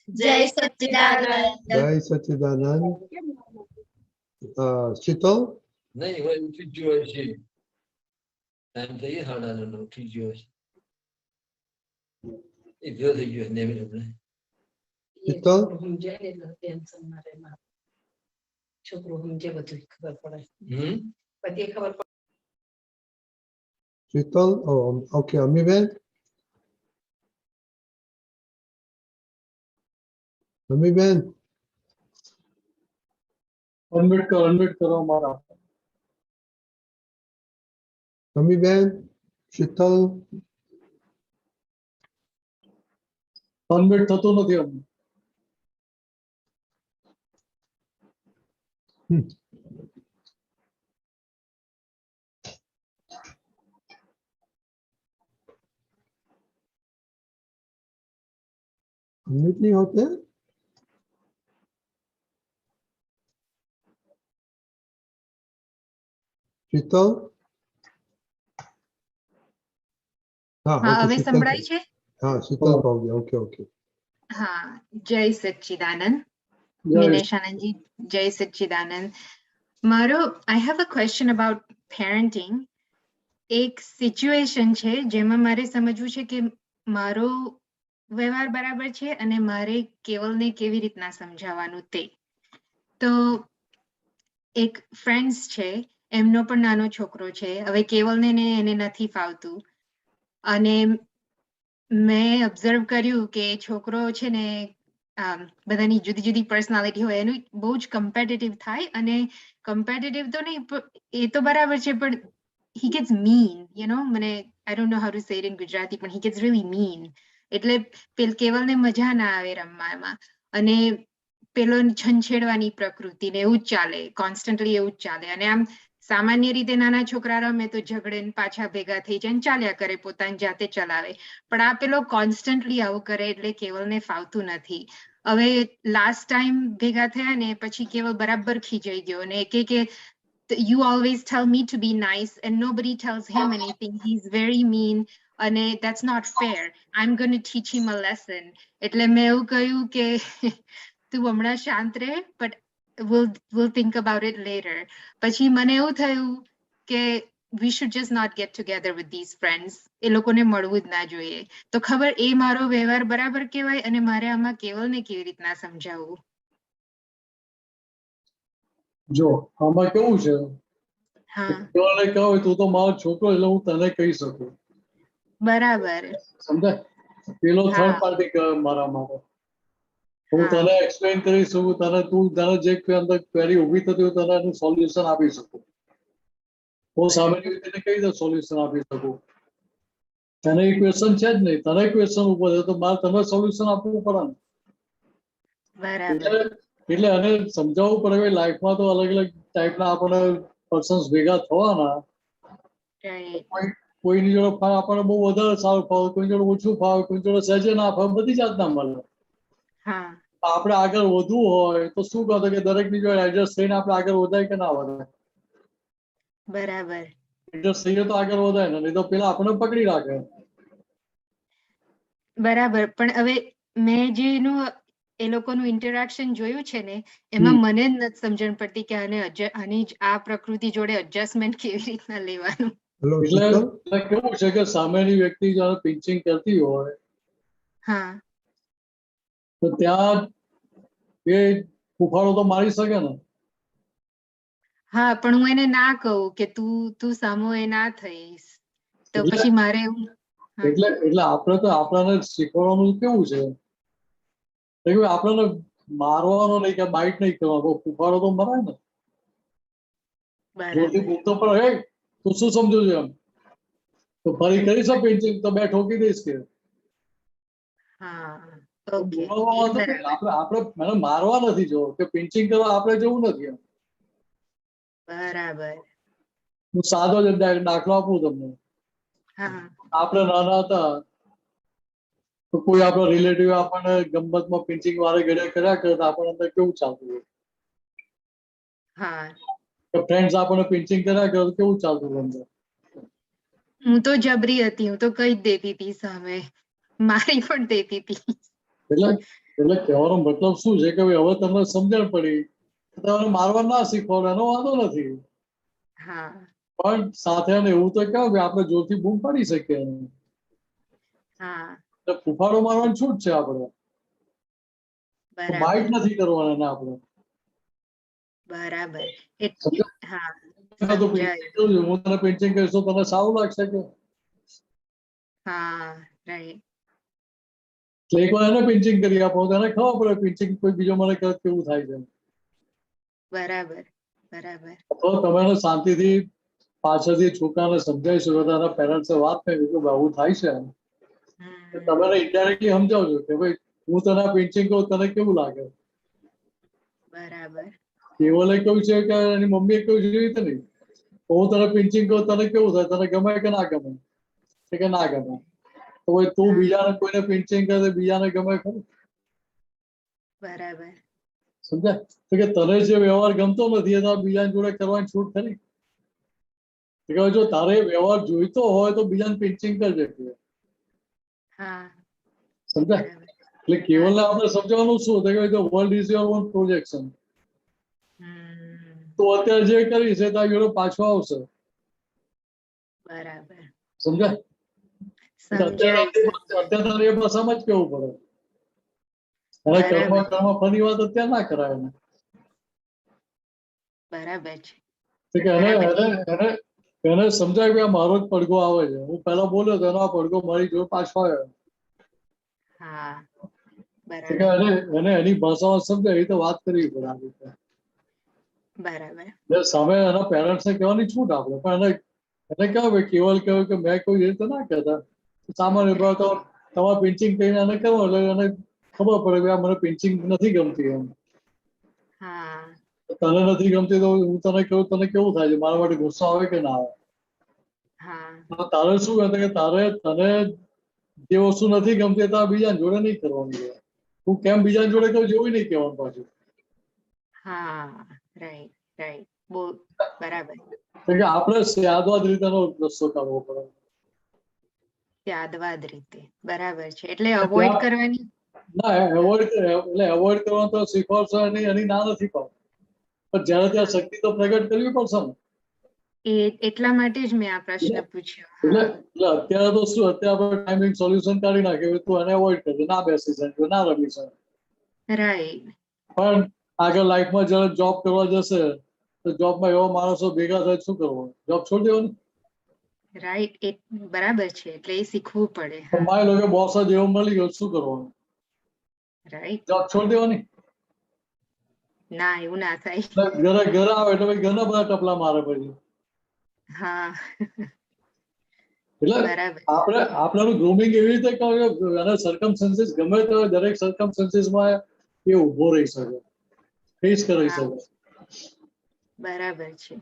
जय सच्चिदानंद। जय सच्चिदानंद। शीतल નહીં હોય ઉઠી જ ગયો છે ટાઈમ થઈ ગયો 9:30 ઉઠી જ ગયો છે એ ભેગો થઈ ગયો નેમી આપણે शीतल છોકરો સમજે બધું ખબર પડે હમ બધી ખબર પડે. शीतल ओके अम्मीबेन अम्मीबेन अनम्यूट करो हमारा। अम्मीबेन शीतल अनम्यूट થતું નથી અમને। अम्मिट नहीं होते शीतल हाँ हाँ ओके હવે शीतल સંભળાય છે? हाँ शीतल हो गया ओके ओके हाँ, जय सच्चिदानंद। જય Nilesh Anandji, जय सच्चिदानंद। મારો I have a question about parenting. એક સિચ્યુએશન છે જેમાં મારે સમજવું છે કે મારો વ્યવહાર બરાબર છે અને મારે કેવલને કેવી રીતના સમજાવવાનું તે. તો એક ફ્રેન્ડ્સ છે, એમનો પણ નાનો છોકરો છે. હવે કેવલને ને એને નથી ફાવતું અને મેં ઓબ્ઝર્વ કર્યું કે છોકરો છે ને બધાની જુદી જુદી પર્સનાલિટી હોય, એનું બહુ જ કમ્પેટિટિવ થાય અને કમ્પેટિટિવ તો નહીં, એ તો બરાબર છે પણ he gets mean, you know, મને I don't know how to say it in Gujarati, but he gets really mean. એટલે કેવલને મજા ના આવે રમવામાં અને પેલો છંછેડવાની પ્રકૃતિ ને એવું જ ચાલે, કોન્સ્ટન્ટલી એવું જ ચાલે. અને આમ સામાન્ય રીતે નાના છોકરા રમે તો ઝઘડે ને પાછા ભેગા થઈ જાય ને ચાલ્યા કરે, પોતાની જાતે ચલાવે. પણ આ પેલો કોન્સ્ટન્ટલી આવું કરે એટલે કેવલને ફાવતું નથી. હવે લાસ્ટ ટાઈમ ભેગા થયા ને પછી કેવલ બરાબર ખીજાઈ ગયો ને કે you always tell me to be nice and nobody tells him anything. He's very mean and that's not fair. I'm going to teach him a lesson. એટલે મેં એવું કહ્યું કે તું હમણાં શાંત રહે, but we'll think about it later. પછી મને એવું થયું કે we should just not get together with these friends. એ લોકોને મળવું જ ના જોઈએ. તો ખબર એ મારો વ્યવહાર બરાબર કહેવાય અને મારે આમાં કેવલને કેવી રીતના સમજાવવું? જો આમાં કેવું છે, હા કેવલને કહું તું તો મારો છોકરો એટલે હું તને કહી શકું, બરાબર. સમજાય? પેલો હા. થર્ડ પાર્ટી કહેવાય મારા માટે। હું હા તને એક્સપ્લેન કરી શકું, તને જે અંદર ક્વેરી ઊભી થતી હોય તને એનું સોલ્યુશન આપી શકું। હું સામેની વ્યક્તિને કઈ રીતે સોલ્યુશન આપી શકું? તને એ ક્વેશ્ચન છે જ નહીં, તને ક્વેશ્ચન ઉપર છે તો મારે તને સોલ્યુશન આપવું પડે ને। બરાબર. એટલે એને સમજાવવું પડે કે લાઈફમાં તો અલગ અલગ ટાઈપના આપણે પર્સન્સ ભેગા થવાના। Right. કોઈની જોડે આપણને બહુ વધારે સારું ફાવે, કોઈ જોડે ઓછું ફાવે, કોઈ જોડે સહેજે ના ફાવે, બધી જાતના મળે। હા આપણે આગળ વધવું હોય તો શું કહો કે દરેકની જોડે એડજસ્ટ થઈને આપણે આગળ વધાય કે ના વધાય? બરાબર. એડજસ્ટ થઈએ તો આગળ વધાય ને, નહીં તો પેલા આપણને પકડી રાખે। બરાબર, પણ હવે મેં જેનું એ લોકોનું ઇન્ટરેક્શન જોયું છે ને એમાં મને જ નથી સમજણ પડતી કે આની આ પ્રકૃતિ જોડે એડજસ્ટમેન્ટ કેવી રીતના લેવાનું. એટલે કેવું છે કે સામેની વ્યક્તિ જયારે પિંચિંગ કરતી હોય હા તો ત્યાં એ ફૂફાડો તો મારી શકે ને। હા, પણ હું એને ના કહું કે તું સામો એ ના થઈશ તો પછી મારે એવું એટલે એટલે આપણે તો આપણને શીખવાડવાનું કેવું છે કે ભાઈ આપણને મારવાનો નહીં કે બાઇટ નહીં કરવાનો, ફૂફાડો તો મરાય ને. જોરથી બરાબર. પૂછતો પણ હે તું શું સમજો છો એમ, તો ફરી કરીશ પેન્ટિંગ તો બે ઠોકી દઈશ કે. હા તો ઓકે બોલવામાં વાંધો નહીં. આપણે આપણે મને મારવા નથી જો કે પિંચિંગ કરવા આપણે જવું નથી એમ. બરાબર. હું સાદો જ દાખલો આપું તમને. હા આપણે નાના હતા તો કોઈ આપણો રિલેટિવ આપણને ગમતમાં પિંચિંગ વાળે ઘડે કર્યા કરતા આપણને અંદર કેવું ચાલતું હોય, હા કે ફ્રેન્ડ્સ આપણને પિંચિંગ કર્યા કરે તો કેવું ચાલતું હોય અંદર. હું તો જબરી હતી, હું તો કઈ જ દેતી હતી સામે, મારી પણ દેતી હતી. એટલે એટલે કહેવાનો મતલબ શું છે કે ભાઈ હવે તમને સમજણ પડી તો તમને મારવા ના શીખવાડો એનો વાંધો નથી, હા પણ સાથે એને એવું તો કહો કે આપણે જોરથી બૂમ પાડી શકીએ એને. હા એટલે ફૂફાડો મારવાની છૂટ છે આપણે, બરાબર બાઇટ નથી કરવાના એને આપણે. બરાબર. હા સમજાય તો સમજાય. painting કરું છું, હું તને પેન્ટિંગ કરીશ તો તને સારું લાગશે કે? હા રાઈટ. એટલે એકવાર એને પેન્ટિંગ કરી આપો તો એને ખબર પડે પેન્ટિંગ કોઈ બીજો મને કરે તો કેવું થાય છે. બરાબર બરાબર. તો તમે એને શાંતિથી પાછળથી છોકરાને સમજાવી શકો તો એના પેરેન્ટ્સે વાત કરી કે આવું થાય છે એમ. તો તમે એને ઇન્ડાયરેક્ટલી સમજાવજો કે ભાઈ હું તને પેન્ટિંગ કરું તને કેવું લાગે. બરાબર. કેવલે કેવું છે કે એની મમ્મીએ કેવું છે એવી રીતે નહીં, હું તને પિંચિંગ કરું તને કેવું થાય, તને ગમે કે ના ગમે, કે ના ગમે. તો ભાઈ તું બીજાને કોઈને પિંચિંગ કરે તો બીજાને ગમે ખરું? બરાબર. સમજાય તો કે તને જે વ્યવહાર ગમતો નથી એ તો બીજાની જોડે કરવાની છૂટ ખરી. કે જો તારે વ્યવહાર જોઈતો હોય તો બીજાને પિંચિંગ કરજે. હા સમજાય એટલે કેવલને આપણે સમજાવવાનું શું કે world is your own projection. તો અત્યારે જે કરી છે તારી જોડે પાછો આવશે. બરાબર. સમજાય સમજાય. અત્યારે એ ભાષામાં જ કેવું પડે. અને કર્મ કર્મ ફરી વાત અત્યારે ના કરાય એને. બરાબર છે. તો કે એને સમજાય કે મારો જ પડઘો આવે છે, હું પહેલા બોલ્યો તો એનો આ પડઘો મારી જોડે પાછો આવ્યો. હા તો કે બરાબર. એને એની ભાષામાં સમજાય એ તો વાત કરવી પડે આ રીતે. બરાબર. સામે એના પેરેન્ટ્સને કહેવાની છૂટ આપણે, પણ એને કહેવાય કેવલ કહ્યું કે મેં કોઈ રીતે ના કહેતા. સામાન્ય તો તમારે પિંચિંગ કરીને એને કહો એટલે એને ખબર પડે કે આ મને પિંચિંગ નથી ગમતી એમ. હા તને નથી ગમતી તો હું તને કહું તને કેવું થાય છે, મારા માટે ગુસ્સો આવે કે ના આવે? હા તારે શું હતું કે તારે તને જે વસ્તુ નથી ગમતી તારે બીજા જોડે નહીં કરવાની. હું કેમ બીજા જોડે કહું જેવું નહીં કહેવાનું પાછું. હા રાઈટ રાઈટ. બહુ બરાબર. કે આપણે સ્યાદવાદ રીતેનો રસ્તો કાઢવો પડે. યાદવાદ રીતે બરાબર છે, એટલે અવોઇડ કરવાની. ના એવોઇડ એટલે એવોઇડ કરવાનું તો શીખવાડશો એની ના નથી પાડતો, પણ જ્યારે ત્યાં શક્તિ તો પ્રગટ કરવી પડશે ને. એટલા માટે જ મેં આ પ્રશ્ન પૂછ્યો. એટલે અત્યારે તો શું અત્યારે આપણે ટાઈમિંગ સોલ્યુશન કાઢી નાખીએ તું એને અવોઇડ કરજે, ના બેસી શકે ના રમી શકે. રાઈટ. પણ આગળ લાઈફમાં જ્યારે જોબ કરવા જશે તો જોબમાં એવા માણસો ભેગા થાય શું કરવાનું? જોબ છોડી દેવાની. રાઈટ એ બરાબર છે, એટલે એ શીખવું પડે. માની લો કે બોસ જ એવો મળી ગયો શું કરવાનું? રાઈટ. જોબ છોડી દેવાની. ના એવું ના થાય. ઘરે આવે એટલે ભાઈ ઘરના બધા ટપલા મારે પછી. હા એટલે બરાબર. આપણે ગ્રુમિંગ એવી રીતે કહ્યું અને સર્કમસ્ટન્સીસ ગમે તો દરેક સર્કમસ્ટન્સીસમાં એ ઉભો રહી શકે, ફેસ કરી શકે. બરાબર છે.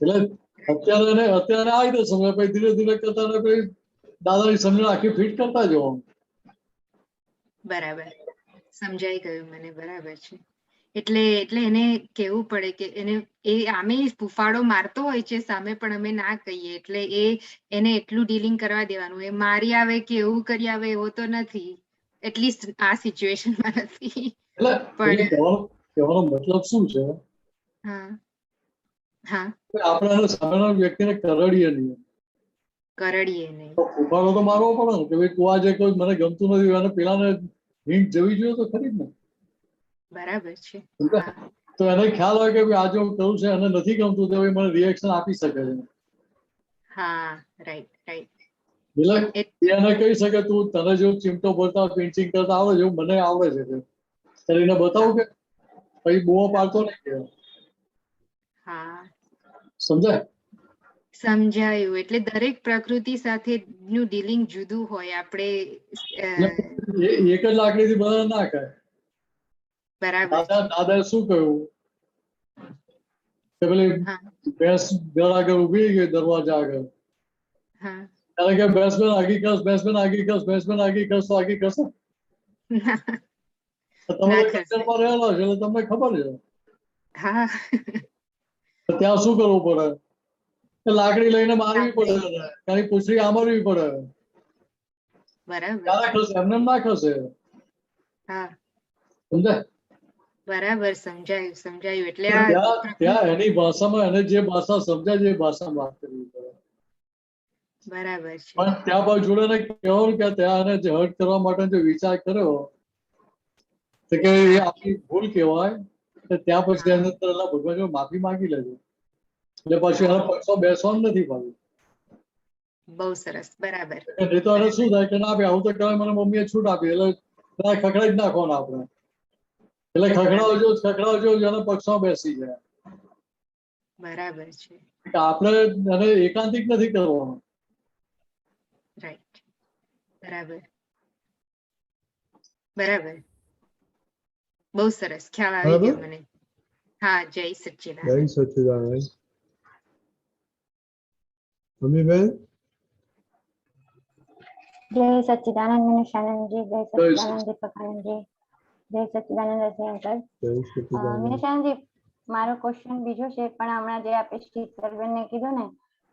એટલે અત્યારે આવી રીતે સમય પછી ધીરે ધીરે કરતા પછી દાદાની સમજણ આખી ફિટ કરતા જવાનું. બરાબર સમજાઈ ગયું મને. બરાબર છે. એટલે એને કેવું પડે કે એને એ આમે ફૂફાડો મારતો હોય છે સામે, પણ અમે ના કહીએ એટલે એને એટલું ડીલિંગ કરવા દેવાનું. એ મારી આવે કે એવું કરી આવે એવો તો નથી, એટલીસ્ટ આ સિચ્યુએશનમાં નથી. એટલે કહેવાનો મતલબ શું છે? હા હા આપણે સામેના વ્યક્તિને કરડીએ નહીં. કરડીએ નહીં. ફૂફાડો તો મારવો પડે ને કે ભાઈ તું આજે કોઈ મને ગમતું નથી અને પેલાને હિંટ જવી જોઈએ તો ખરી જ ને. બરાબર છે. તો એને ખ્યાલ હોય કે આજે હું કરું છું એને નથી ગમતું તો મને રિએક્શન આપી શકે છે. હા રાઈટ રાઈટ. એટલે એને કહી શકે તું તને જેવું ચીમટો બોલતા પેન્ટિંગ કરતા આવડે જેવું મને આવડે છે ત્યારે એને બતાવું કે પછી બુઓ પાડતો નહીં કે હા સમજાય સમજાયું. એટલે દરેક પ્રકૃતિ સાથે નું ડીલિંગ જુદું હોય. આપણે એક જ લાકડીથી બધા ના ખાય. બરાબર દાદાએ શું કહ્યું કે પેલી ભેંસ ઘર આગળ ઉભી ગઈ દરવાજા આગળ ત્યારે કે ભેંસબેન આગી ખસ ભેંસબેન આગી ખસ ભેંસબેન આગી ખસ તો આગી ખસ તમે કલ્ચરમાં રહેલા છો એટલે તમને ખબર છે. ત્યાં શું કરવું પડે કે લાકડી લઈને મારવી પડે ત્યાંની પૂછડી આમરવી પડે. બરાબર ખસે એમને ના ખસે. સમજાય બરાબર સમજાયું સમજાયું. એટલે ત્યાં એની ભાષામાં એને જે ભાષા સમજાય એ ભાષામાં વાત કરવી પડે. બરાબર છે. પણ ત્યાં બાજુ જોડે ને કહેવાનું કે ત્યાં એને જે હર્ટ કરવા માટે જે વિચાર કર્યો તો કે એ આપણી ભૂલ કહેવાય કે ત્યાં પછી એને ભગવાન માફી માંગી લેજો એટલે પછી એના પક્ષમાં બેસવાનું નથી પાછું. બહુ સરસ. બરાબર. નહીં તો એને શું થાય કે ના આપે આવું તો કહેવાય મને મમ્મીએ છૂટ આપી એટલે ખખડાઈ જ નાખવાનું આપણે એટલે ખખડાવજો એના પક્ષમાં બેસી જાય. બરાબર છે. આપણે એને એકાંતિક નથી કરવાનું. રાઈટ. બરાબર બરાબર. બહુ સરસ ખ્યાલ આવી ગયો મને. હા જય સચ્ચિદાનંદ. જય સચ્ચિદાનંદ. મમ્મીબેન જય સચ્ચિદાનંદ મનીષાનંદજી. જય સચ્ચિદાનંદ દીપકાનંદજી. જય સચ્ચિદાનંદ રસી અંકલ. મનીષાનંદજી મારો ક્વેશ્ચન બીજો છે પણ હમણાં જે આપણે શીતલબેનને કીધું ને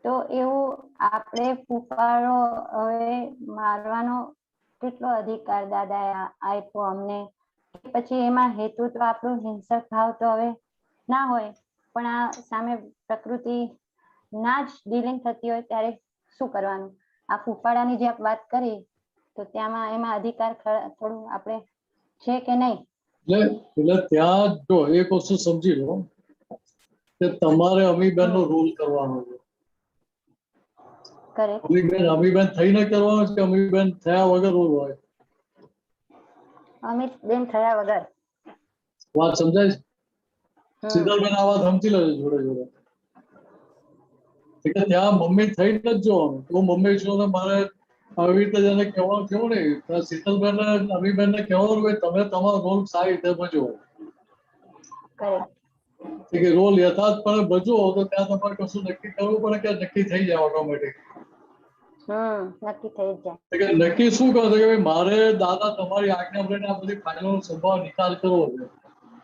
તો એવું આપણે ફૂફાડો હવે મારવાનો કેટલો અધિકાર દાદાએ આપ્યો અમને પછી એમાં હેતુ તો આપણો હિંસક ભાવ તો હવે ના હોય પણ આ સામે પ્રકૃતિ ના જ ડીલિંગ થતી હોય ત્યારે શું કરવાનું? આ ફૂફાડાની જે વાત કરી તો ત્યાંમાં એમાં અધિકાર થોડું આપણે છે કે નહીં? એટલે ત્યાં જો એક વસ્તુ સમજી લો કે તમારે અમીબેન નો રોલ કરવાનો છે. અમીબેન થઈને કરવાનો છે કે અમીબેન થયા વગર રોલ હોય? અમીબેન થયા વગર. વાત સમજાય? શીતલબેન આ વાત સમજી લેજો જોડે જોડે. એટલે ત્યાં મમ્મી થઈને જ જોવાનું તો મમ્મી છો ને મારે આવી રીતે એને કહેવાનું કેવું નહીં. શીતલબેન ને અમીબેન ને કહેવાનું કે તમે તમારો રોલ સારી રીતે ભજવો. રોલ યથાર્થપણે ભજવો તો ત્યાં તમારે કશું નક્કી કરવું પડે કે નક્કી થઈ જાય ઓટોમેટિક. નક્કી થઈ જાય. નક્કી શું કરો કે મારે દાદા તમારી આજ્ઞા લઈને આ બધી ફાઇલોનો સંભાવ નિકાલ કરવો છે.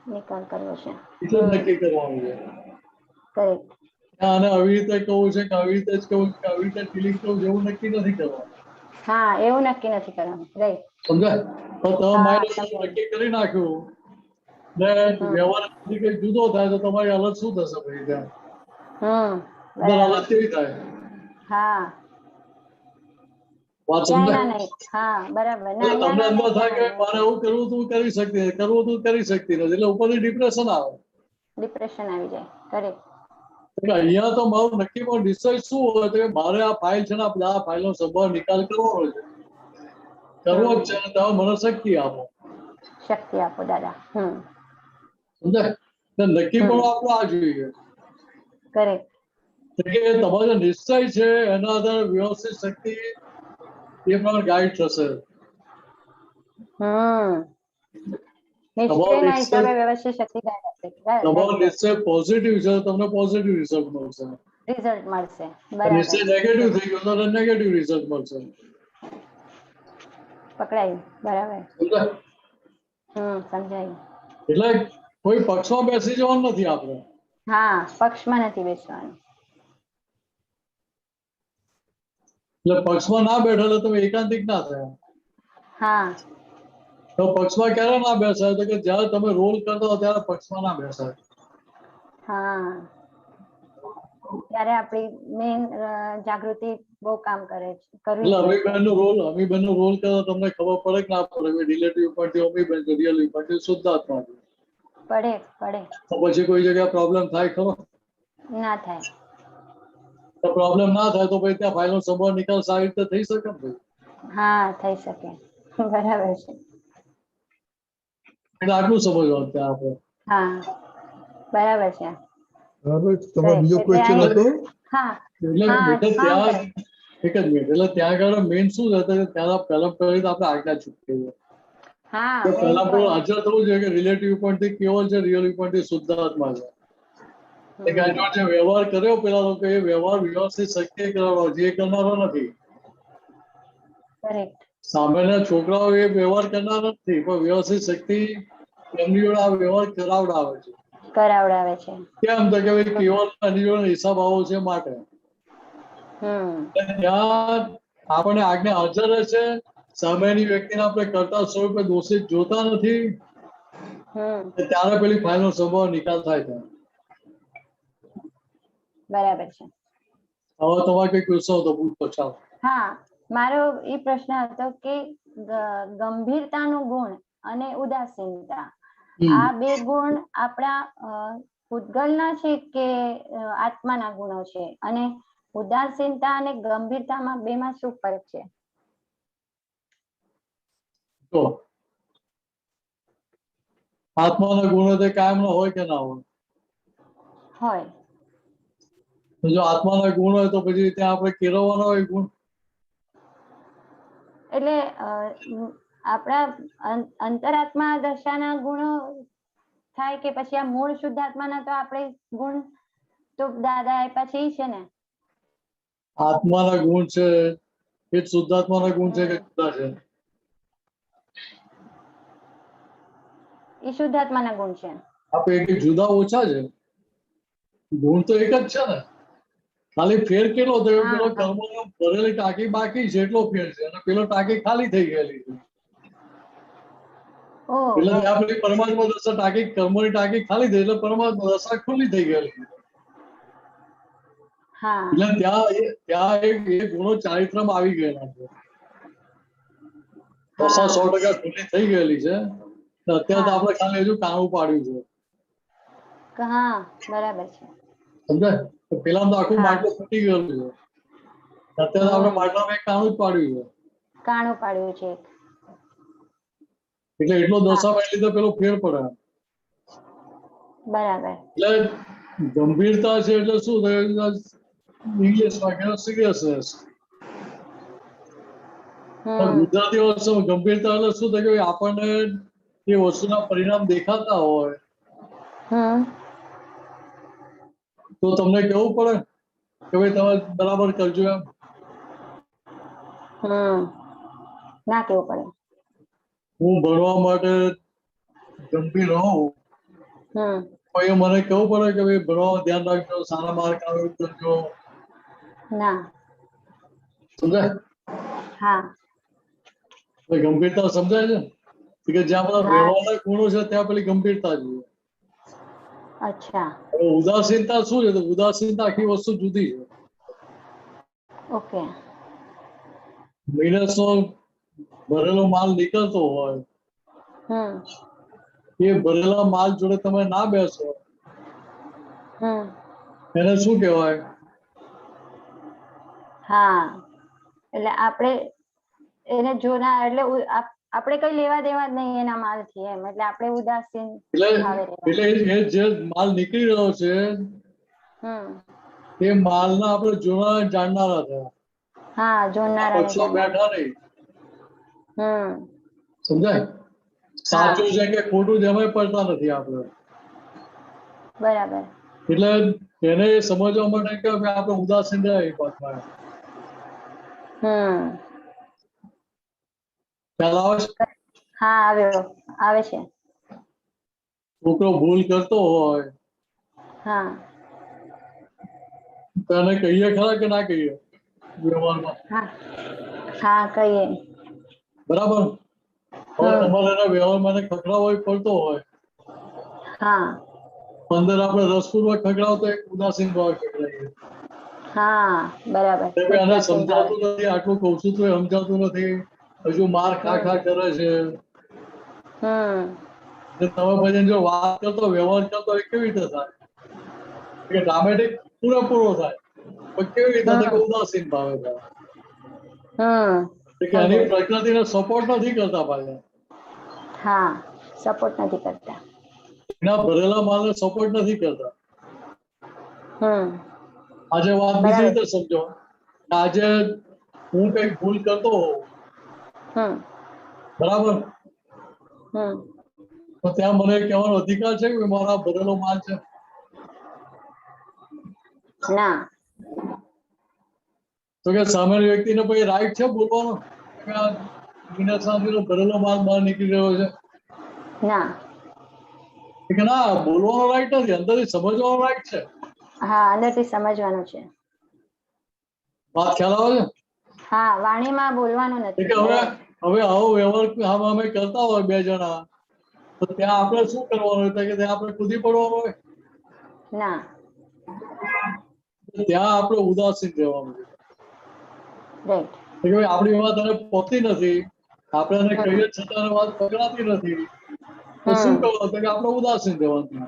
નિકાલ કરવો છે. એટલે નક્કી કરવાનું છે. અને આવી રીતે કહું છે કે આવી રીતે જ કહું કે આવી રીતે ડિલીટ કરવું જેવું નક્કી નથી કરવાનું. હા એવું નક્કી નથી કરવાનું. રાઈટ. સમજાય? તો તમે માઇન્ડ નક્કી કરી નાખ્યું ને વ્યવહાર કઈ જુદો થાય તો તમારી હાલત શું થશે પછી ત્યાં? હાલત કેવી થાય? હા વાત સમજાય? તમને અંદર થાય કે મારે એવું કરવું તું કરી શકતી નથી કરવું તું કરી શકતી નથી એટલે ઉપરથી ડિપ્રેશન આવે. ડિપ્રેશન આવી જાય. કરેક્ટ. અહીંયા તો મારું નક્કી પણ ડિસાઇડ શું હોય તો મારે આ ફાઇલ છે ને આ ફાઇલનો સંભાવ નિકાલ કરવો છે. કરવો જ છે તમે મને શક્તિ આપો. શક્તિ આપો દાદા. સમજાય? નક્કી પણ આપણો આ જોઈએ. કરેક્ટ. કે તમારો નિશ્ચય છે એના આધારે વ્યવસ્થિત શક્તિ એ પ્રમાણે ગાઈડ થશે. તમારો નિશ્ચય પોઝિટિવ છે તમને પોઝિટિવ રિઝલ્ટ મળશે. નિશ્ચય નેગેટિવ થઈ ગયો તો નેગેટિવ રિઝલ્ટ મળશે. પકડાયું. બરાબર. સમજાયું. એટલે કોઈ પક્ષમાં બેસી જવાનું નથી આપણે. હા પક્ષમાં નથી બેસવાનું. એટલે પક્ષમાં ના બેઠા એટલે તમે એકાંતિક ના થયા. હા તો પક્ષમાં ક્યારે ના બેસાય તો કે જયારે તમે રોલ કરતા હો ત્યારે પક્ષમાં ના બેસાય. હા ત્યારે આપણી મેઇન જાગૃતિ બહુ કામ કરે છે. એટલે અમીબેન નો રોલ કરો તમને ખબર પડે કે ના પડે રિલેટિવ પાર્ટી અમીબેન છે રિયલ પાર્ટી શુદ્ધાત્મા છે. પડે. તો પછી કોઈ જગ્યાએ પ્રોબ્લેમ થાય ખરો? ના થાય. તો પ્રોબ્લેમ ના થાય તો ભાઈ ત્યાં ફાઇલનો સંભાળ નિકાલ સારી રીતે થઈ શકે ને ભાઈ. હા થઈ શકે. બરાબર છે. એટલે આટલું સમજવાનું ત્યાં આપણે. હા બરાબર છે. બરાબર. તમારો બીજો ક્વેશ્ચન હતો? હા એટલે હા બેટા હા ત્યાં એક જ મિનિટ, એટલે ત્યાં આગળ મેઇન શું છે કે ત્યાં પહેલા પહેલી તો આપણે આજ્ઞા છૂટકી હા તો main પહેલા તો આપણું હાજર થવું જોઈએ કે રિલેટિવ પોઈન્ટ થી કેવો છે, રિયલ પોઈન્ટ થી શુદ્ધ આત્મા છે. કે આ જે વ્યવહાર કર્યો પેલા લોકો એ વ્યવહાર વ્યવસ્થિત શક્તિ કરવાનો છે, એ કરનારો નથી. કરેક્ટ. સામેના છોકરાઓ એ વ્યવહાર કરનાર નથી, પણ વ્યવસ્થિત શક્તિ એમની જોડે આ વ્યવહાર કરાવડાવે છે. કરાવડાવે છે. કેમ તો કે ભાઈ કેવળ એની જોડે હિસાબ આવો છે માટે. ત્યાં આપણે આજ્ઞા હાજર છે, સામેની વ્યક્તિને આપણે કરતા સ્વરૂપે દોષિત જોતા નથી, ત્યારે પેલી ફાઇલનો સ્વભાવ નિકાલ થાય છે. બરાબર છે. હવે તમારે કઈ પૂછો તો પૂછો ચાલો. હા મારો એ પ્રશ્ન હતો કે ગંભીરતાનો ગુણ અને ઉદાસીનતા આ બે ગુણ આપણા પૂતગલના છે કે આત્માના ગુણો છે, અને ઉદાસીનતા અને ગંભીરતામાં બેમાં શું ફરક છે? તો આત્માના ગુણો તે કાયમનો હોય કે ના હોય? હોય. તો જો આત્માના ગુણ હોય તો પછી ત્યાં આપણે કેળવવાના હોય ગુણ. એટલે આપણા અંતરાત્મા દશાના ગુણો થાય કે પછી આ મૂળ શુદ્ધાત્માના તો આપણે ગુણ તો દાદા આપ્યા છે ઈ છે ને? આત્માના ગુણ છે એ શુદ્ધાત્માના ગુણ છે કે જુદા છે? એ શુદ્ધાત્માના ગુણ છે. આપણે જુદા ઓછા છે, ગુણ તો એક જ છે ને, ખાલી ફેર કેટલો થયો? પેલો કર્મનો ભરેલી ટાંકી બાકી છે એટલો ફેર છે, અને પેલો ટાંકી ખાલી થઈ ગયેલી છે. એટલે આપણે પરમાત્મા દશા ટાંકી કર્મોની ટાંકી ખાલી થઈ એટલે પરમાત્મા દશા ખુલ્લી થઈ ગયેલી છે. એટલે ત્યાં એ ગુણો ચારિત્રમાં આવી ગયેલા છે. દશા 100% ખુલ્લી થઈ ગયેલી છે. અત્યારે તો આપણે ખાલી હજુ કાણું પાડ્યું છે. હા બરાબર છે. સમજાય? પેલા તો આખું માટલું ફૂટી ગયેલું છે. અત્યારે આપણે માટલામાં એક કાણું જ પાડ્યું છે. કાણું પાડ્યું છે. એટલે એટલો દશામાં લીધે પેલો ફેર પડે. બરાબર. એટલે ગંભીરતા છે એટલે શું થાય? ઇંગ્લિશમાં કહેવાય સિરિયસનેસ. ગુજરાતી ભાષામાં ગંભીરતા એટલે શું થાય કે આપણને એ વસ્તુના પરિણામ દેખાતા હોય તો તમને કેવું પડે કે ભાઈ તમે બરાબર કરજો એમ. ના કેવું પડે. હું ભણવા માટે ગંભીર હોઉં તો એ મને કેવું પડે કે ભાઈ ભણવામાં ધ્યાન રાખજો, સારા માર્ક આવે કરજો? ના. સમજાય? હા. ગંભીરતા સમજાય છે કે જ્યાં બધા વ્યવહારના ગુણો છે ત્યાં પેલી ગંભીરતા જોઈએ. અચ્છા. ઉદાસીનતા શું છે? તો ઉદાસીનતા આખી વસ્તુ જુદી છે. ઓકે. મહિનાનો ભરેલો માલ નીકળતો હોય, એ ભરેલા માલ જોડે તમે ના બેસો એને શું કહેવાય? હા એટલે આપણે એને જોના એટલે આપણે કઈ લેવા દેવા જ નહીં એના માલથી એમ, એટલે આપણે ઉદાસીન એટલે એ જે માલ નીકળી રહ્યો છે એ માલના આપણે જોનારા જાણનારા થયા. હા જોનારા પક્ષો બેઠા નહીં. સમજાય? સાચું છે કે ખોટું છે એમાં પડતા નથી આપણે. બરાબર. એટલે એને સમજવા માટે કે આપણે ઉદાસીન રહ્યા એ વાતમાં. ખ્યાલ આવે છે? હા આવે છે. છોકરો ભૂલ કરતો હોય તો એને કહીએ ખરા કે ના કહીએ વ્યવહારમાં? હા કહીએ. બરાબર. હવે તમારે એના વ્યવહારમાં ખખડાવો પડતો હોય, અંદર આપણે રસપૂર્વક ખખડાવો તો એક ઉદાસીન ભાવ ખખડાવીએ. હા બરાબર. એને સમજાતું નથી, આટલું કઉ છું તો સમજાતું નથી, હજુ માર ખા કરે છે. તમે પછી જો વાત કરતો વ્યવહાર કરતો એ કેવી રીતે થાય? ડ્રામેટિક પૂરેપૂરો થાય. પણ કેવી રીતે તો કે ઉદાસીન ભાવે છે કે એની પ્રકૃતિને સપોર્ટ નથી કરતા પાછા. હા, સપોર્ટ નથી કરતા. એના ભરેલા માલને સપોર્ટ નથી કરતા. આજે વાત બીજી રીતે સમજો. આજે હું કઈક ભૂલ કરતો હોઉં, બરાબર, તો ત્યાં મને કહેવાનો અધિકાર છે કે મારા ભરેલો માલ છે? ના. તો કે સામેની વ્યક્તિને પછી રાઈટ છે બોલવાનો કે આ વિનાશાંતિનો ભરેલો માલ બહાર નીકળી રહ્યો છે? ના. કે ના, બોલવાનો રાઈટ નથી, અંદરથી સમજવાનો રાઈટ છે. હા, અંદરથી સમજવાનું છે. વાત ખ્યાલ આવે છે? હા, વાણીમાં બોલવાનું નથી. હવે આવો વ્યવહાર અમે કરતા હોય બે જણા, તો ત્યાં આપણે શું કરવાનું હોય કે ત્યાં આપણે કૂદી પડવાનું હોય? ના. ત્યાં આપણે ઉદાસીન રહેવાનું છે. રાઈટ. આપણી વાત એને પહોંચતી નથી, આપણે એને કહીએ છતાં વાત પકડાતી નથી, તો શું કરવાનું કે આપણે ઉદાસીન રહેવાનું.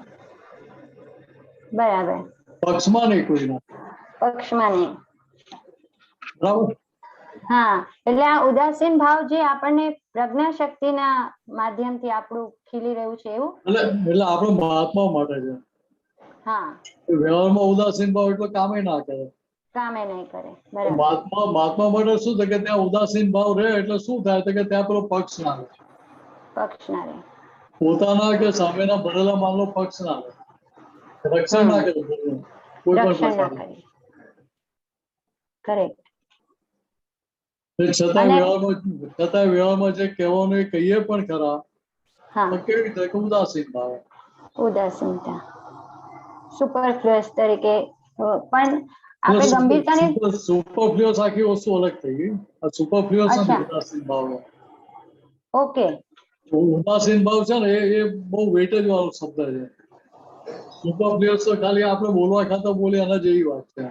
બરાબર. પક્ષમાં નહીં, કોઈના પક્ષમાં નહીં. બરાબર. હા, એટલે આ ઉદાસીન ભાવ જે આપણને પ્રજ્ઞા શક્તિના માધ્યમથી આપણું ખીલી રહ્યું છે એવું? એટલે આપણે મહાત્મા માટે છે. હા. વ્યવહારમાં ઉદાસીન ભાવ એટલે કામે ના કરે. કામે નહીં કરે. બરાબર. મહાત્મા માટે શું છે કે ત્યાં ઉદાસીન ભાવ રહે એટલે શું થાય તો કે ત્યાં પેલો પક્ષ ના રહે. પક્ષ ના રહે. પોતાના કે સામેના ભરેલા માલનો પક્ષ ના રહે. રક્ષણ ના કરે કોઈ પણ પ્રકારે. કરેક્ટ. છતાં વ્યવહારમાં જે કહેવાનું એ કહીએ પણ ખરા, તો કેવી રીતે કે ઉદાસીન ભાવ. ઉદાસીનતા સુપરફ્લુઅસ તરીકે પણ આપણે ગંભીરતાને સુપરફ્લુઅસ આખી વસ્તુ અલગ થઈ ગઈ. આ સુપરફ્લુઅસ નથી ઉદાસીન ભાવ. ઓકે. ઉદાસીન ભાવ છે ને એ બહુ વેટેજ વાળો શબ્દ છે. સુપરફ્લુઅસ તો ખાલી આપણે બોલવા ખાતા બોલીએ એના જેવી વાત છે.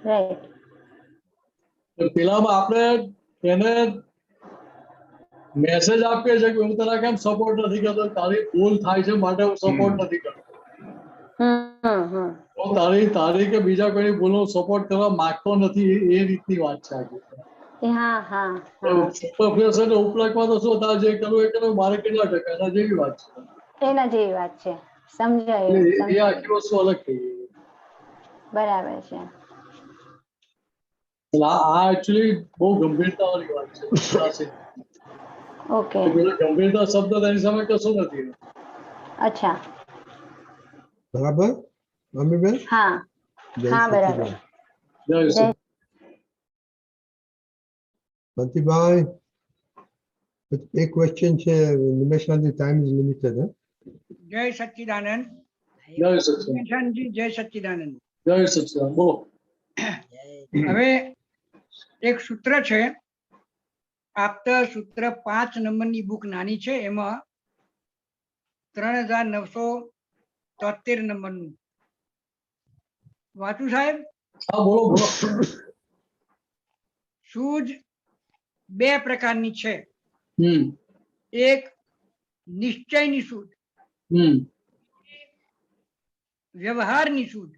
રાઈટ. પેલામાં આપણે એને મેસેજ આપીએ છીએ કે હું તને કેમ સપોર્ટ નથી કરતો, તારી ભૂલ થાય છે માટે હું સપોર્ટ નથી કરતો. તારી કે બીજા કોઈની ભૂલનો સપોર્ટ કરવા માંગતો નથી, એ રીતની વાત છે આખી. સુપરફ્લુઅસ એટલે ઉપલકમાં તો શું થાય, જે કરવું એ કરવું, મારે કેટલા ટકા, એના જેવી વાત છે. એના જેવી વાત છે. સમજાય. એ આખી વસ્તુ અલગ થઈ ગઈ. બરાબર છે. આ એકચ્યુઅલી બહુ ગંભીરતા વાળી વાત છે. ઓકે. ગંભીરતા શબ્દ તેની સામે કશું નથી. અચ્છા. બરાબર મમ્મીબેન? હા. હા, બરાબર. જય શ્રી બંટીભાઈ, એક ક્વેશ્ચન છે. નિમેશાંતિ, ટાઈમ ઇઝ લિમિટેડ. જય સચ્ચિદાનંદ. જય સચ્ચિદાનંદ. જય સચ્ચિદાનંદ. જય સચ્ચિદાનંદ. બોલો. હવે એક સૂત્ર છે, આપતા સૂત્ર 5 નંબરની બુક નાની છે, એમાં 3973 નંબરનું વાંચું સાહેબ? હા, બોલો બોલો. સૂઝ બે પ્રકારની છે. એક નિશ્ચયની સૂઝ, વ્યવહારની સૂઝ.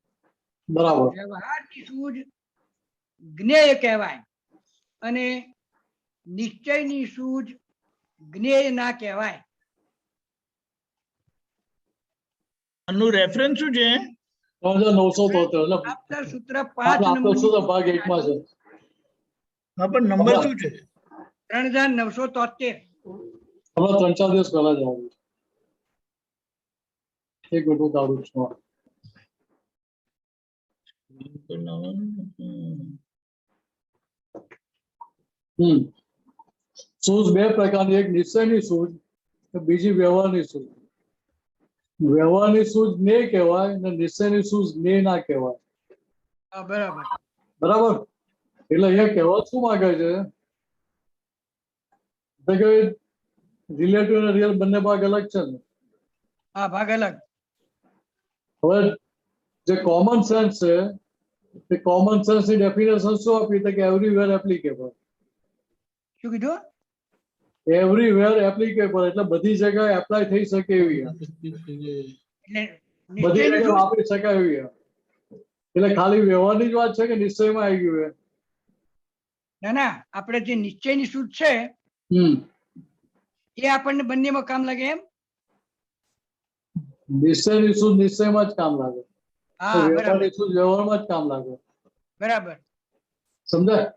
બરાબર. વ્યવહારની સૂઝ જ્ઞેય કહેવાય અને નિશ્ચયની સૂઝ જ્ઞેય ના કહેવાય. આનું રેફરન્સ શું છે? 3973. આપતા સૂત્ર 5 નંબર ભાગ 1 માં છે. હા, પણ નંબર શું છે? 3973. હમણાં 3-4 દિવસ પહેલા જ આવ્યું. એક મિનિટ કાઢું છું. સૂઝ બે પ્રકારની, એક નિશ્ચયની સૂઝ, બીજી વ્યવહારની સૂઝ. વ્યવહારની સૂઝ જ્ઞેય કહેવાય અને નિશ્ચયની સૂઝ જ્ઞેય ના કહેવાય. બરાબર. બરાબર. એટલે અહીંયા કહેવા શું માંગે છે કે રિલેટિવ અને રિયલ બંને ભાગ અલગ છે ને? હા, ભાગ અલગ. હવે જે કોમન સેન્સ છે, તે કોમન સેન્સ ની ડેફિનેશન શું આપી કે એવરીવેર એપ્લિકેબલ. શું કીધું? એવરીવેર એપ્લિકેબલ એટલે બધી જગ્યાએ એપ્લાય થઈ શકે એવી, બધી જગ્યાએ વાપરી શકાય એવી. એટલે ખાલી વ્યવહારની જ વાત છે કે નિશ્ચયમાં આવી ગયું છે? ના ના, આપણે જે નિશ્ચયની શુદ્ધ છે એ આપણને બંનેમાં કામ લાગે એમ. નિશ્ચયની શુદ્ધ નિશ્ચયમાં જ કામ લાગે, હા બરાબર વ્યવહારની શુદ્ધ વ્યવહારમાં જ કામ લાગે. બરાબર સમજાય?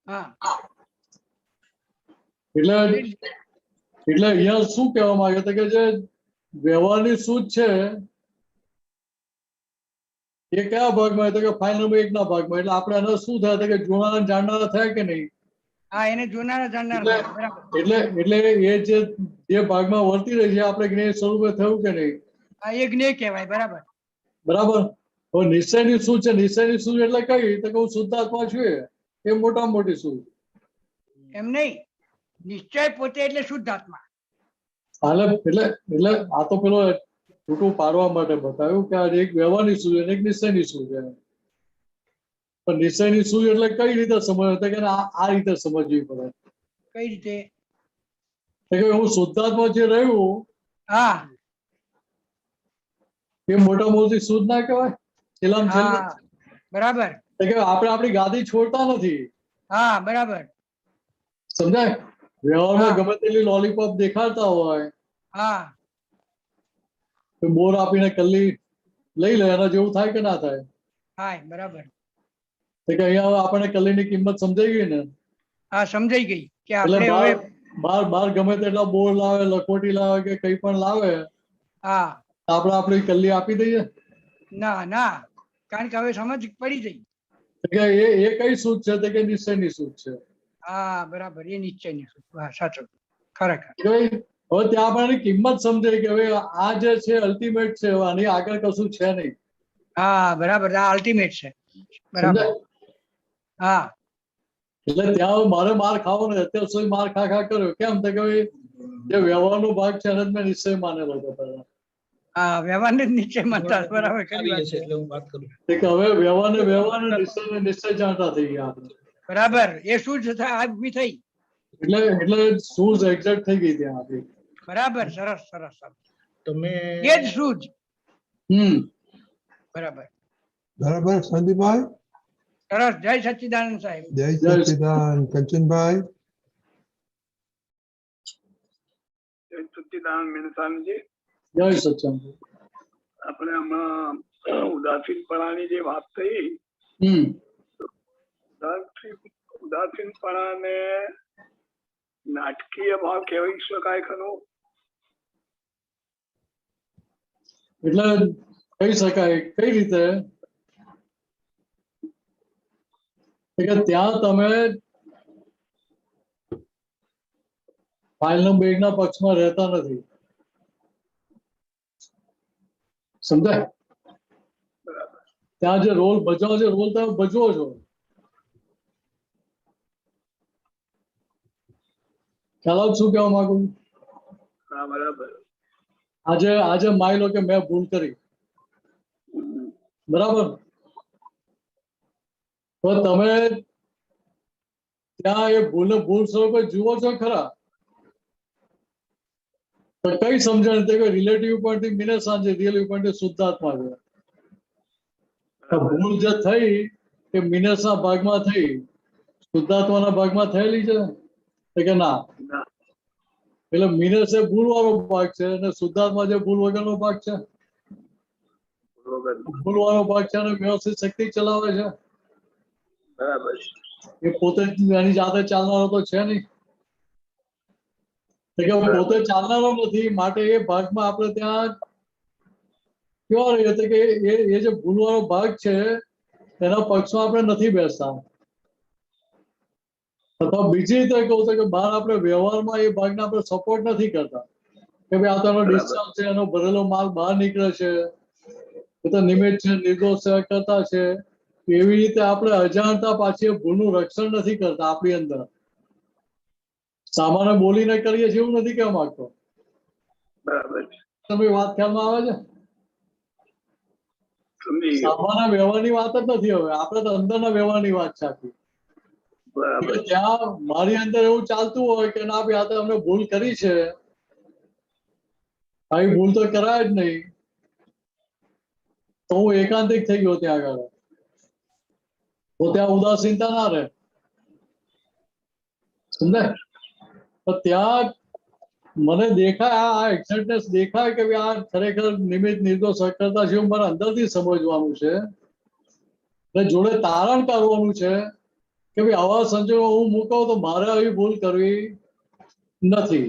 હા. એટલે અહીંયા શું કહેવા માંગે છે કે જે વ્યવહારની શુદ્ધ છે એ કયા ભાગમાં? તો કે ફાઇલ નંબર 1 ના ભાગમાં. એટલે આપણે એનો શું થાય કે જોનારા જાણનારા થાય કે નહીં? હા, એને જોનારા જાણનારા થાય. બરાબર. એટલે એ જે ભાગમાં વર્તી રહી છે આપણે જ્ઞેય સ્વરૂપે થયું કે નહીં? હા, એ જ્ઞેય કહેવાય. બરાબર બરાબર. હવે નિશ્ચયની શું છે? નિશ્ચયની શું એટલે કઈ? તો કે હું શુદ્ધાત્મા છું, એ મોટામાં મોટી શું? એમ નહીં, નિશ્ચય પોતે એટલે શુદ્ધ આત્મા. એટલે આ તો પેલો છૂટું પાડવા માટે બતાવ્યું કે આ એક વ્યવહારની શું છે, એક નિશ્ચયની શું છે. પણ નિશ્ચયની શું એટલે કઈ રીતે સમજ કે આ રીતે સમજવી પડે? કઈ રીતે? કે હું શુદ્ધાત્મા જે રહ્યું, હા, એ મોટા મોટી શુદ્ધ ના કહેવાય? છેલ્લામાં છેલ્લે બરાબર. કે આપણે આપણી ગાદી છોડતા નથી. હા, બરાબર. સમજાય? વ્યવહારમાં ગમે તેટલી લોલીપોપ દેખાડતા હોય, હા, તો બોર આપીને કલ્લી લઈ લે, એના જેવું થાય કે ના થાય? થાય. બરાબર. તો કે અહીંયા આપણને કલ્લીની કિંમત સમજાઈ ગઈ ને? હા, સમજાઈ ગઈ કે એટલે આપણે હવે બાર ગમે તેટલા બોર લાવે, લખોટી લાવે કે કઈ પણ લાવે, હા, આપણે આપણી કલ્લી આપી દઈએ? ના ના, કારણ કે હવે સમજ પડી ગઈ કે એ કઈ સૂઝ છે? તો કે નિશ્ચયની સૂઝ છે. હા, બરાબર. એ નિશ્ચયની શુદ્ધ. હા, સાચું, ખરેખર. હવે ત્યાં આપણને કિંમત સમજાય કે હવે આ જે છે અલ્ટિમેટ છે, આની આગળ કશું છે નહીં. હા, બરાબર. આ અલ્ટિમેટ છે. બરાબર. હા, એટલે ત્યાં મારે માર ખાવો ને, અત્યાર સુધી માર ખા કર્યો. કેમ? તો કે જે વ્યવહારનો ભાગ છે એને જ મેં નિશ્ચય માનેલો હતો પહેલા. હા, વ્યવહારને જ નિશ્ચય માનતા. બરાબર, ખરી વાત છે. કે હવે વ્યવહારને નિશ્ચય જાણતા થઈ ગયા આપણે. બરાબર. એ શું જ આ ઊભી થઈ. એટલે સૂઝ એક્ઝેક્ટ થઈ ગઈ ત્યાં આપણી. બરાબર. સરસ સરસ સરસ. તમે એ જ સૂઝ. બરાબર બરાબર. સંદીપભાઈ, સરસ. જય સચ્ચિદાનંદ સાહેબ. જય સચ્ચિદાનંદ. કંચનભાઈ, જય સચ્ચિદાનંદ મેનસાનજી. જય સચ્ચિદાનંદ. આપણે હમણાં ઉદાસીનપણાની જે વાત થઈ, ઉદાસીનપણાને નાટકીય ભાવ કહેવાય શકાય ખરો? એટલે કહી શકાય. કઈ રીતે? કે ત્યાં તમે ફાઇલ નંબર 1 ના પક્ષમાં રહેતા નથી. સમજાય? ત્યાં જે રોલ ભજવો છે, રોલ તમે ભજવો છો. ખ્યાલ આવ શું કહેવા માંગુ? હા, બરાબર. આજે માની લો કે મેં ભૂલ કરી, બરાબર? તો તમે ત્યાં એ ભૂલ સ્વરૂપે જુઓ છો ખરા? તો કઈ સમજણ તે રિલેટિવ પોઈન્ટ થી મિને સાંજે રિયલ પોઈન્ટ શુદ્ધાત્મા છે. ભૂલ જે થઈ એ મિનેસના ભાગમાં થઈ, શુદ્ધાત્માના ભાગમાં થયેલી છે કે ના? એટલે મિનેસ એ ભૂલ વાળો ભાગ છે અને શુદ્ધાત્મા જે ભૂલ વગરનો ભાગ છે, ભૂલ વાળો ભાગ છે અને વ્યવસ્થિત શક્તિ ચલાવે છે. બરાબર. એ પોતે એની જાતે ચાલનારો તો છે નહીં. પોતે ચાલનારો નથી, માટે એ ભાગમાં આપણે ત્યાં કેવા રહીએ તો કે એ જે ભૂલ વાળો ભાગ છે એના પક્ષમાં આપણે નથી બેસતા. અથવા બીજી રીતે કહું તો કે બહાર આપણે વ્યવહારમાં એ ભાગને આપણે સપોર્ટ નથી કરતા કે ભાઈ આ તો એનો ડિસ્ચાર્જ છે, એનો ભરેલો માલ બહાર નીકળે છે, એ તો નિમિત્ત છે, નિર્દોષ સેવા કરતા છે. એવી રીતે આપણે અજાણતા પાછી ભૂલનું રક્ષણ નથી કરતા આપણી અંદર. સામાન્ય બોલીને કરીએ છીએ એવું નથી કહેવા માંગતો. બરાબર. તમે વાત ખ્યાલમાં આવે છે? સામાન્ય વ્યવહારની વાત જ નથી. હવે આપણે તો અંદરના વ્યવહારની વાત છે આખી. ત્યાં મારી અંદર એવું ચાલતું હોય કે ના ભાઈ આ તો અમે ભૂલ કરી છે, આવી ભૂલ તો કરાય જ નહીં. તો હું એકાંતિક થઈ ગયો ત્યાં આગળ, તો ત્યાં ઉદાસીનતા ના રહે, સમજાય? તો ત્યાં મને દેખાય, આ એક્ઝેક્ટનેસ દેખાય કે આ ખરેખર નિમિત્ત નિર્દોષ કરતા જેવું મારે અંદરથી સમજવાનું છે, અને જોડે તારણ કરવાનું છે કે ભાઈ આવા સંજોગો હું મૂકું તો મારે આવી ભૂલ કરવી નથી.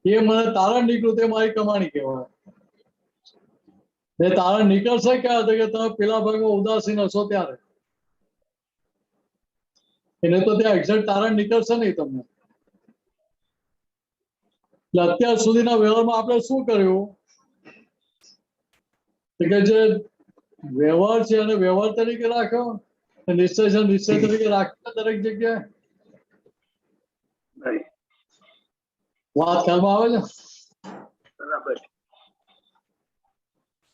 એ મને તારણ નીકળ્યું તે મારી કમાણી કહેવાય. એ તારણ નીકળશે ક્યાં કે તમે પેલા ભાગમાં ઉદાસીન હશો ત્યારે, એટલે તો ત્યાં એક્ઝેક્ટ તારણ નીકળશે નહીં તમને. એટલે અત્યાર સુધીના વ્યવહારમાં આપણે શું કર્યું કે જે વ્યવહાર છે અને વ્યવહાર તરીકે રાખ્યો, નિશ્ચય છે નિશ્ચય તરીકે રાખ્યો દરેક જગ્યાએ. વાત ખ્યાલમાં આવે છે? બરાબર.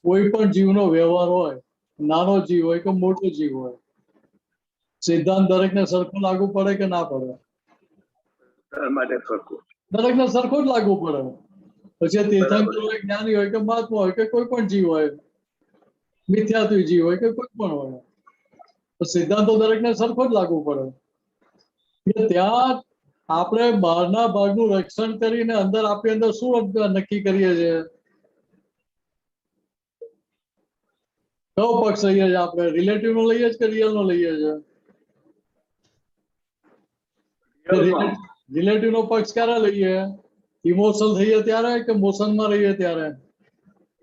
કોઈ પણ જીવનો વ્યવહાર હોય, નાનો જીવ હોય કે મોટો જીવ હોય, સિદ્ધાંત દરેકને સરખો લાગુ પડે કે ના પડે? માટે સરખું, દરેકને સરખો જ લાગુ પડે. પછી તીર્થંકર હોય, જ્ઞાની હોય કે મહાત્મા હોય કે કોઈ પણ જીવ હોય, મિથ્યાત્વી જીવ હોય કે કોઈ પણ હોય, તો સિદ્ધાંતો દરેકને સરખો જ લાગુ પડે. ત્યાં આપણે બહારના ભાગનું રક્ષણ કરીને અંદર આપણી અંદર શું નક્કી કરીએ છીએ? કયો પક્ષ લઈએ છીએ આપણે? રિલેટિવ નો લઈએ કે રિયલ નો લઈએ છીએ? રિલેટિવ નો પક્ષ ક્યારે લઈએ? ઇમોશનલ થઈએ ત્યારે કે મોશનમાં રહીએ ત્યારે?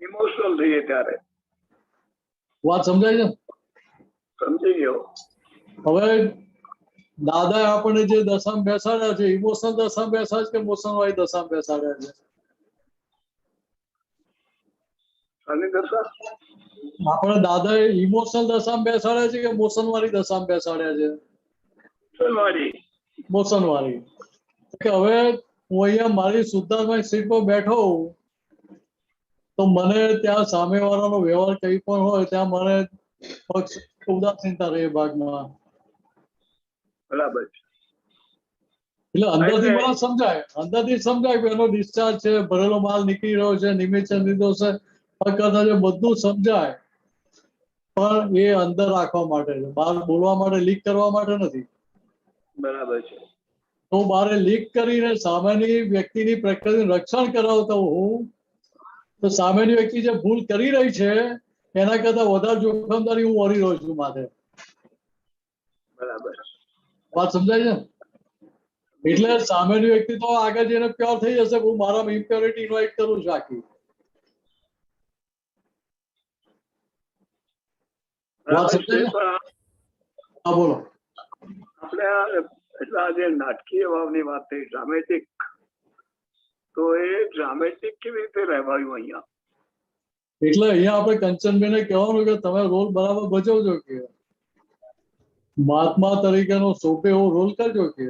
ઇમોશનલ થઈએ ત્યારે. વાત સમજાય છે? સમજી ગયો. હવે દાદાએ આપણને જે દશામાં બેસાડ્યા છે, ઇમોશનલ દશામાં બેસાડ્યા કે મોશન વાળી દશામાં બેસાડ્યા છે? શાની દશા? આપણે દાદાએ ઇમોશનલ દશામાં બેસાડ્યા છે કે મોશન વાળી દશામાં બેસાડ્યા છે? મોશન વાળી. કે હવે હું અહીંયા મારી શુદ્ધાત્મા સીટ પર બેઠો હોઉં તો મને ત્યાં સામેવાળાનો વ્યવહાર કઈ પણ હોય ત્યાં મને પક્ષ ઉદાસીનતા રહે ભાગમાં. બરાબર. એટલે અંદરથી મને સમજાય, અંદરથી સમજાય કે એનો ડિસ્ચાર્જ છે, ભરેલો માલ નીકળી રહ્યો છે, નિમિત્ત છે નિર્દોષ છે, કરતા છે, બધું સમજાય. પણ એ અંદર રાખવા માટે છે, બહાર બોલવા માટે, લીક કરવા માટે નથી. બરાબર છે. તો મારે લીક કરીને સામેની વ્યક્તિની પ્રકૃતિનું રક્ષણ કરાવતો હું, તો સામેની વ્યક્તિ જે ભૂલ કરી રહી છે એના કરતા વધારે જોખમદારી હું ઓરી રહ્યો છું માથે. બરાબર. વાત સમજાય છે? એટલે સામેની વ્યક્તિ તો આગળ જઈને પ્યોર થઈ જશે, હું મારા ઇમ્પ્યોરિટી ઇન્વાઇટ કરું છું આખી. વાત સમજાય છે? હા બોલો. આપણે એટલે આજે નાટકીય ભાવની વાત થઈ, ડ્રામેટિક, તો એ ડ્રામેટિક કેવી રીતે રહેવાયું અહીંયા? એટલે અહીંયા આપણે કંચનબેને કહેવાનું કે તમે રોલ બરાબર ભજવજો, કે મહાત્મા તરીકેનો શોભે એવો રોલ કરજો કે.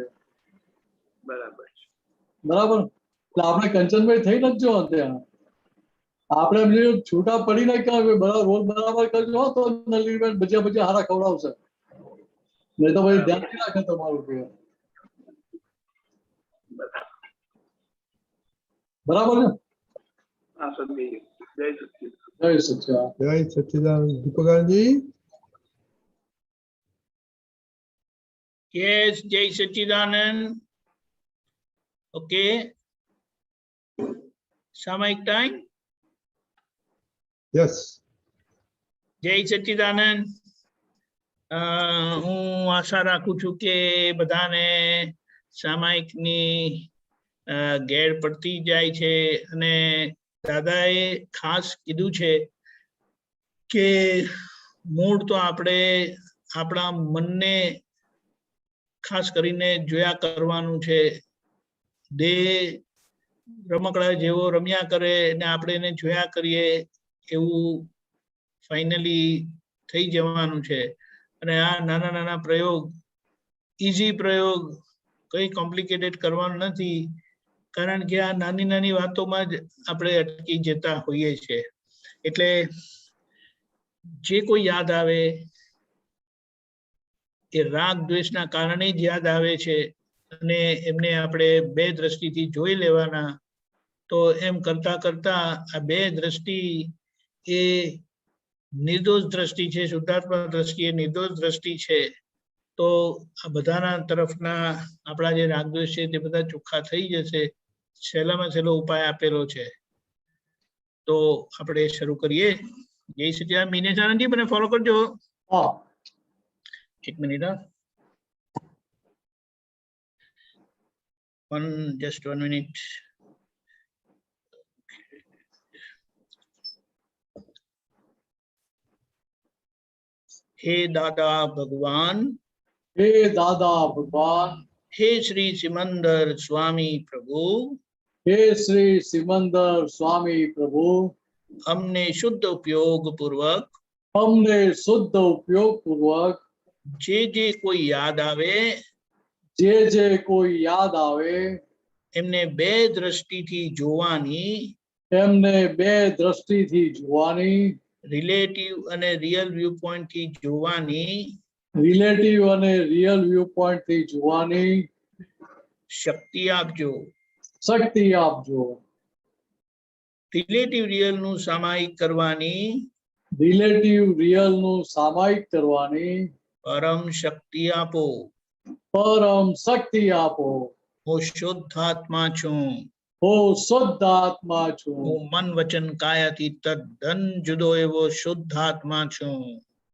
બરાબર. બરાબર. એટલે આપણે કંચનભાઈ થઈ નથી જો ત્યાં આપણે એમ છૂટા પડીને ક્યાં બરાબર રોલ બરાબર કરજો તો નલીનબેન ભજીયા ભજીયા હારા ખવડાવશે, નહીં તો ભાઈ ધ્યાન નહીં રાખે તમારું કે. બરાબર છે? હા સમજી ગયો. જય સચિદાનંદ. જય સચિદાનંદ. જય સચિદાનંદ. દીપકાનજી. Yes, Jai Sachidanand. Okay. Samaik time. Yes. Jai Sachidanand. હું આશા રાખું છું કે બધાને સામાયિકની ગેર પડતી જાય છે, અને દાદાએ ખાસ કીધું છે કે મૂળ તો આપણે આપણા મનને ખાસ કરીને જોયા કરવાનું છે. દેહ રમકડા જેવો રમ્યા કરે ને આપણે એને જોયા કરીએ એવું ફાઇનલી થઈ જવાનું છે. અને આ નાના નાના પ્રયોગ, ઈઝી પ્રયોગ, કઈ કોમ્પ્લિકેટેડ કરવાનું નથી, કારણ કે આ નાની નાની વાતોમાં જ આપણે અટકી જતા હોઈએ છીએ. એટલે જે કોઈ યાદ આવે એ રાગ દ્વેષના કારણે જ યાદ આવે છે, અને એમને આપણે બે દ્રષ્ટિથી જોઈ લેવાના. તો એમ કરતા કરતા આ બે દ્રષ્ટિ એ નિર્દોષ દ્રષ્ટિ છે, શુદ્ધાત્મા દ્રષ્ટિએ નિર્દોષ દ્રષ્ટિ છે, તો આ બધાના તરફના આપણા જે રાગદ્વેષ છે તે બધા ચોખ્ખા થઈ જશે. સહેલામાં સહેલો ઉપાય આપેલો છે, તો આપણે શરૂ કરીએ. જય સચિદાનંદ. મિનેશ આનંદજી મને ફોલો કરજો. એક મિનિટ. just 1 minute. हे दादा भगवान, हे दादा भगवान, हे श्री सिमंदर स्वामी प्रभु, हे श्री सिमंदर स्वामी प्रभु, हमने शुद्ध उपयोग पूर्वक, हमने शुद्ध उपयोग पूर्वक जे कोई याद आवे, जे कोई याद आवे, એમને બે દ્રષ્ટિથી જોવાની, એમને બે દ્રષ્ટિથી જોવાની, રિલેટિવ અને રિયલ વ્યૂ પોઈન્ટ થી જોવાની, રિલેટિવ અને રિયલ વ્યૂ પોઈન્ટ થી જોવાની શક્તિ આપજો. શક્તિ આપજો. રિલેટિવ રિયલ નું સામાયિક કરવાની, રિલેટિવ રિયલ નું સામાયિક કરવાની પરમ શક્તિ આપો. પરમ શક્તિ આપો. હું શુદ્ધાત્મા છું. હું શુદ્ધાત્મા છું. હું મન વચન કાયાથી તદ્દન જુદો એવો શુદ્ધાત્મા છું.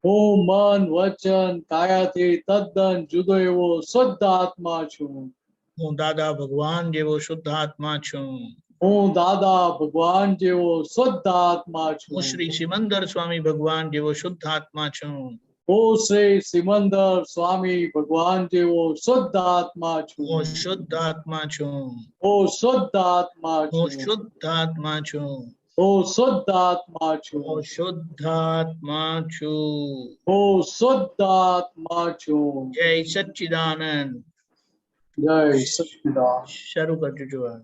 હું મન વચન કાયાથી તદ્દન જુદો એવો શુદ્ધાત્મા છું. હું દાદા ભગવાન જેવો શુદ્ધાત્મા છું. હું દાદા ભગવાન જેવો શુદ્ધાત્મા છું. હું શ્રી સિમંદર સ્વામી ભગવાન જેવો શુદ્ધાત્મા છું. હું શ્રી સિમંદર સ્વામી ભગવાન જેવો શુદ્ધાત્મા છું. હું શુદ્ધાત્મા છું. હું શુદ્ધાત્મા હું છું. શુદ્ધાત્મા છું. હું શુદ્ધાત્મા છું. હું શુદ્ધાત્મા છું. હું શુદ્ધાત્મા છું. જય સચ્ચિદાનંદ. જય સચ્ચિદાનંદ. શરૂ કરજો જોવા.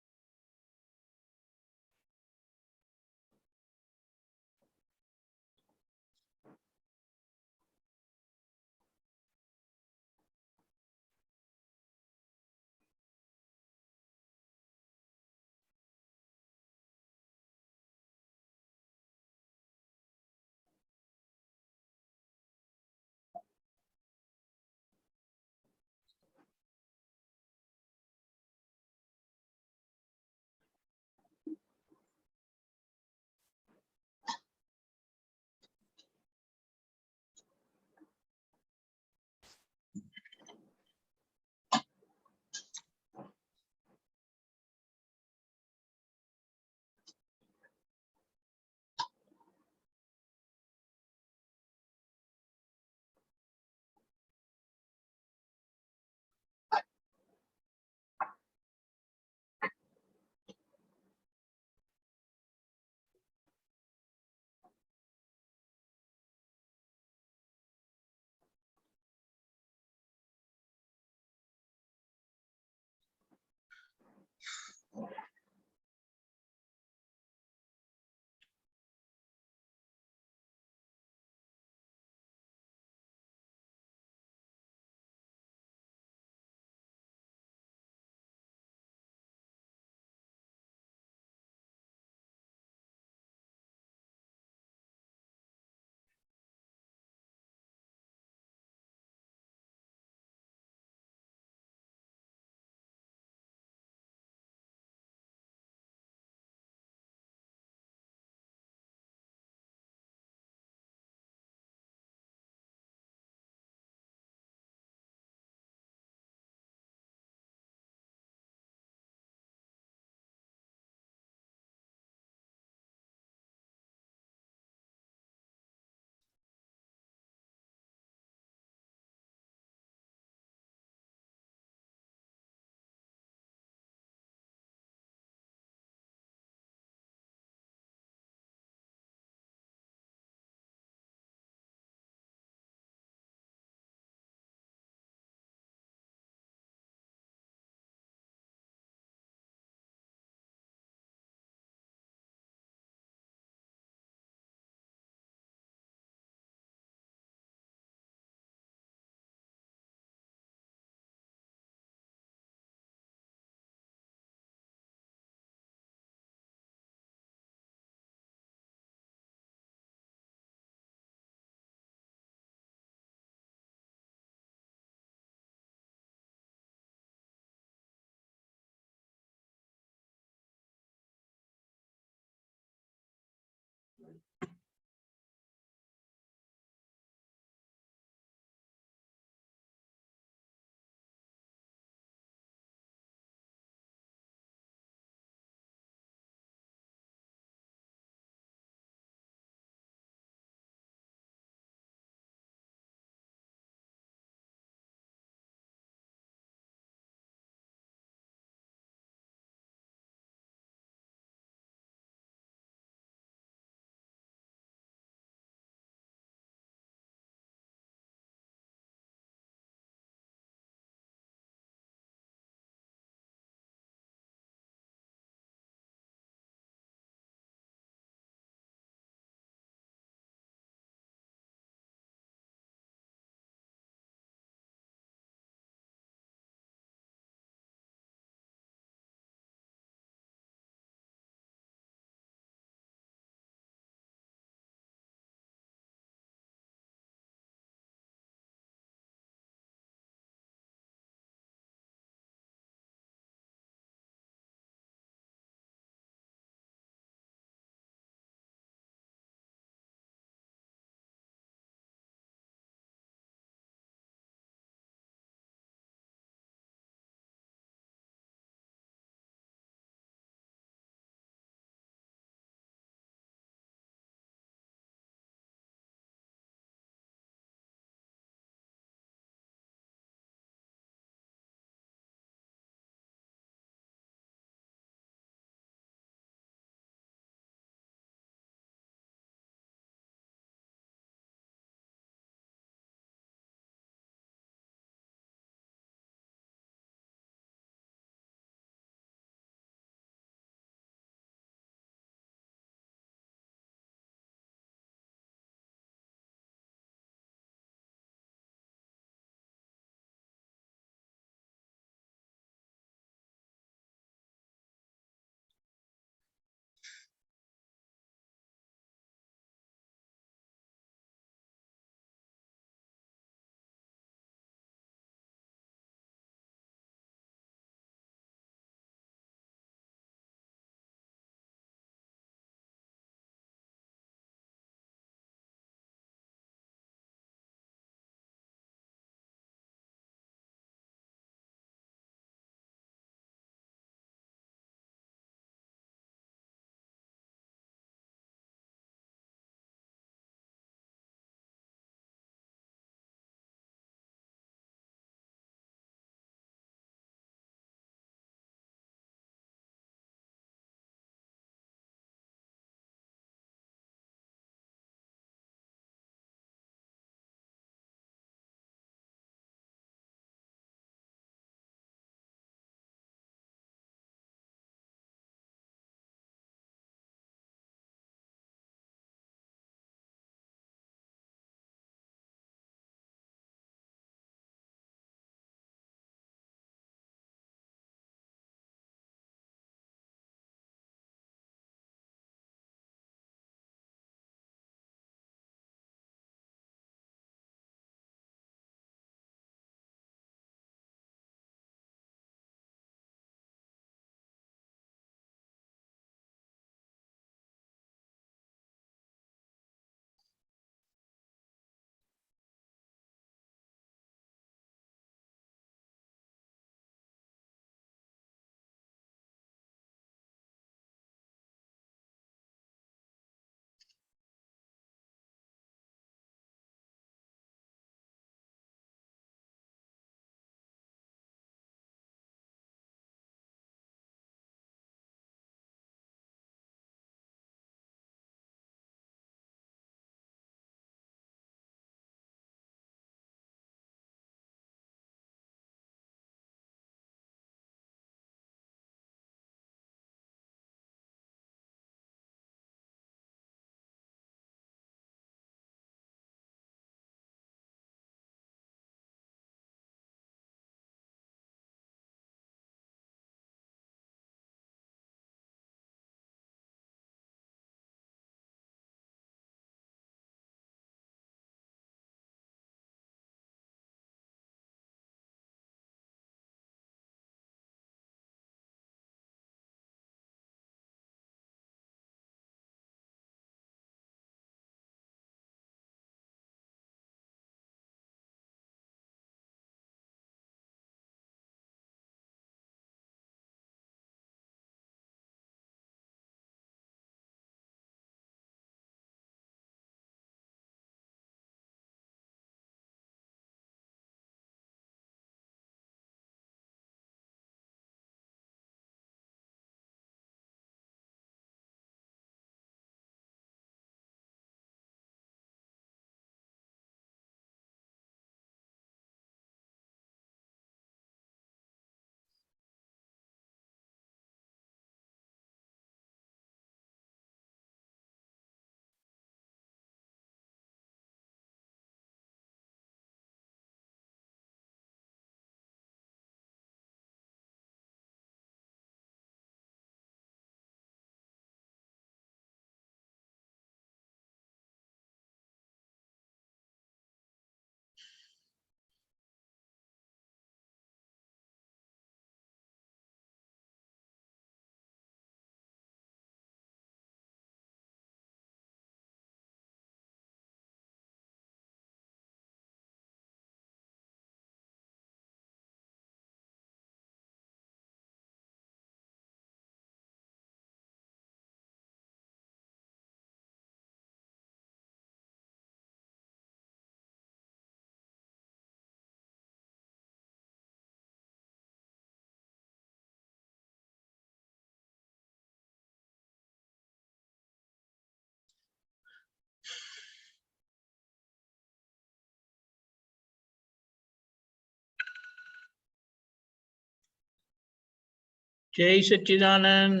जय सच्चिदानंद।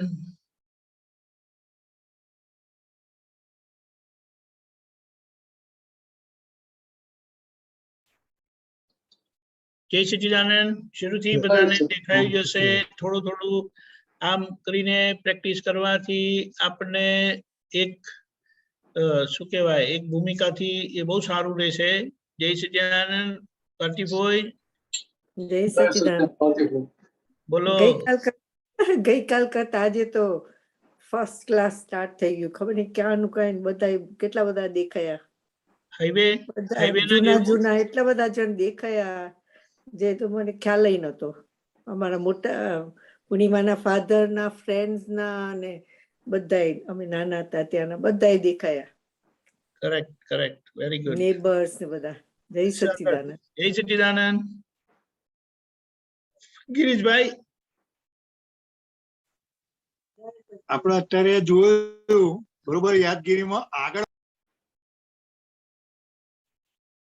जय सच्चिदानंद। शुरूથી બધાને દેખાઈ જશે। થોડું થોડું આમ કરીને પ્રેક્ટિસ કરવાથી આપણે એક શું કહેવાય એક ભૂમિકાથી એ બહુ સારું રહેશે। જય સચ્ચિદાનંદ। કાર્તિકભાઈ જય સચ્ચિદાનંદ। બોલો। ગઈકાલ કરતા આજે તો ફર્સ્ટ ક્લાસ સ્ટાર્ટ થઈ ગયું। ખબર નહીં ક્યાંનું કઈ બધા કેટલા બધા દેખાયા। હાઈવે જૂના જૂના એટલા બધા જણ દેખાયા જે તો મને ખ્યાલ નતો। અમારા મોટા પૂર્ણિમાના ફાધર ના ફ્રેન્ડ્સ ના અને બધાય અમે નાના હતા ત્યાંના બધાય દેખાયા। Correct correct very good. Neighbours ને બધા। જય સચ્ચિદાનંદ। જય સચ્ચિદાનંદ। ગિરીશભાઈ આપણે અત્યારે જોયું બરોબર યાદગીરીમાં આગળ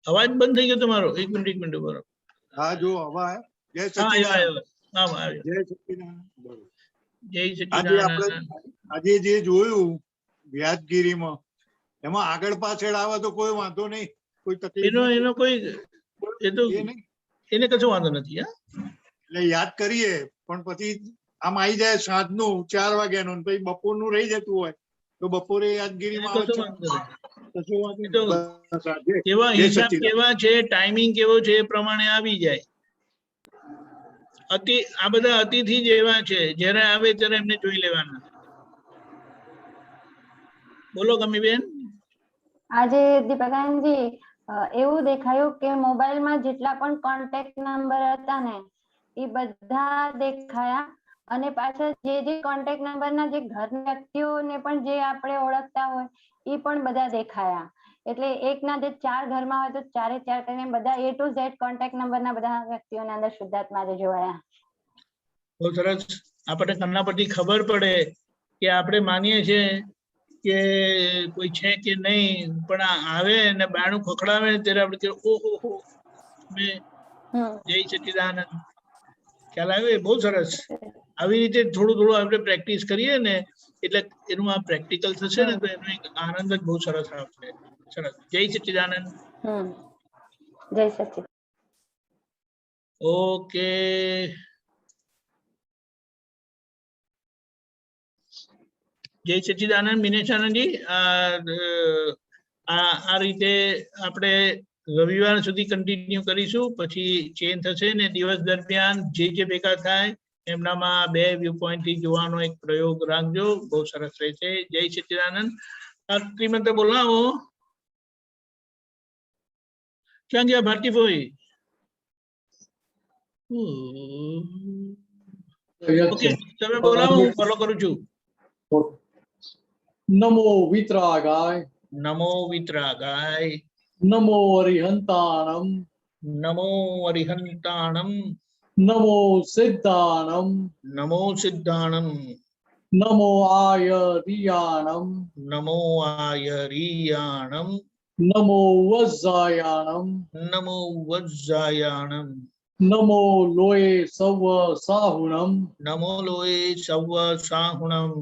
અવાજ બંધ થઈ ગયો તમારો। એક મિનિટ બરોબર। હા જો હવા જય સચ્ચિદાનંદ। જય સચ્ચિદાનંદ। જય સચ્ચિદાનંદ। આજે જે જોયું યાદગીરીમાં એમાં આગળ પાછળ આવે તો કોઈ વાંધો નહીં, કોઈ તકલીફ એનો કોઈ એ તો એને કશો વાંધો નથી। એટલે યાદ કરીએ પણ પછી આમ આવી જાય સાંજનું 4 વાગ્યાનું પછી બપોરનું રહી જતું હોય તો બપોરે યાદગીરીમાં કેવા હિસાબ કેવા છે, ટાઈમિંગ કેવો છે એ પ્રમાણે આવી જાય। આ બધા અતિથિ જેવા છે, જ્યારે આવે ત્યારે એમને જોઈ લેવાના। બોલો ગમીબેન। આજે દીપકાનંદજી એવું દેખાયું કે મોબાઈલમાં જેટલા પણ કોન્ટેક્ટ નંબર હતા ને એ બધા દેખાયા અને પાછળ જે કોન્ટેક્ટ નંબરના જે ઘરના વ્યક્તિઓને પણ જે આપણે ઓળખતા હોય એ પણ બધા દેખાયા। એટલે એકના જે 4 ઘરમાં હોય તો 4 કરીને બધા A to Z કોન્ટેક્ટ નંબરના બધા વ્યક્તિઓના અંદર શુદ્ધાત્મા જોવાયા। બહુ સરસ। આપણે કરના પરથી ખબર પડે કે આપણે માનીએ છીએ કે કોઈ છે કે નહીં, પણ આવે ને બાણું ખખડાવે ત્યારે આપણે ઓહો જય સચ્ચિદાનંદ ખ્યાલ આવે। બહુ સરસ। આવી રીતે થોડું થોડું આપણે પ્રેક્ટિસ કરીએ ને એટલે એનું આ પ્રેક્ટિકલ થશે ને તો એનો એક આનંદ જ બહુ સરસ આવશે। સરસ। જય સચ્ચિદાનંદ। જય સચ્ચિદાનંદ। ઓકે જય સચ્ચિદાનંદ। મિનેશાનંદજી આ રીતે આપણે રવિવાર સુધી કન્ટિન્યુ કરીશું, પછી ચેન્જ થશે ને દિવસ દરમિયાન જે ભેગા થાય એમનામાં 2 વ્યૂ પોઈન્ટ થી જોવાનો એક પ્રયોગ રાખજો। બહુ સરસ રહેશે। જય સચ્ચિદાનંદ। શ્રીમંત બોલાવો। ક્યાં ગયા ભારતીભાઈ? ઓકે તમે બોલાવો, હું ફોલો કરું છું। નમો વિતરાગાય। નમો વિતરાગાય। નમો અરિહંતાણમ। નમો અરિહંતાણમ। નમો સિદ્ધાણમ। નમો સિદ્ધાણમ। નમો આયરિયાણમ। નમો આયરિયાણમ। નમો વજ્જાયાણમ। નમો વજ્જાયાણમ। નમો લોય સવ સાહુણમ। નમો લોય સવ સાહુણમ।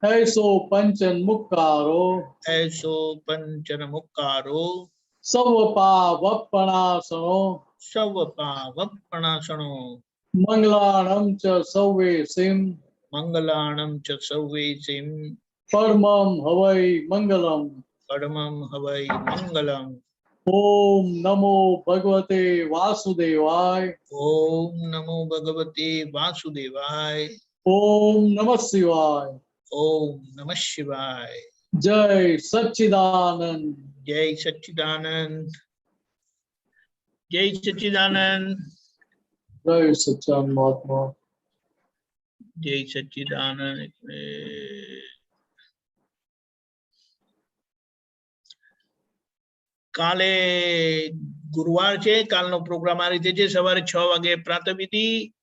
ऐसो पंचन मुक्कारो। ऐसो पंचन मुक्कारो। सव पावपणासनो। सव पावपणासनो। मंगलाणं च सव्वेसिं। मंगलाणं च सव्वेसिं। परमं हवै मंगलम्। परमं हवै मंगलम्। ओम नमो भगवते वासुदेवाय। ओम नमो भगवते वासुदेवाय। ओम नमः शिवाय। ओम नमः शिवाय। जय सच्चिदानंद। जय सच्चिदानंद। जय सच्चिदानंद। जय सच्चिदानंद महात्मा। जय सच्चिदानंद। કાલે ગુરુવાર છે, કાલનો પ્રોગ્રામ આ રીતે છે। સવારે 6 વાગે પ્રાતઃવિધિ,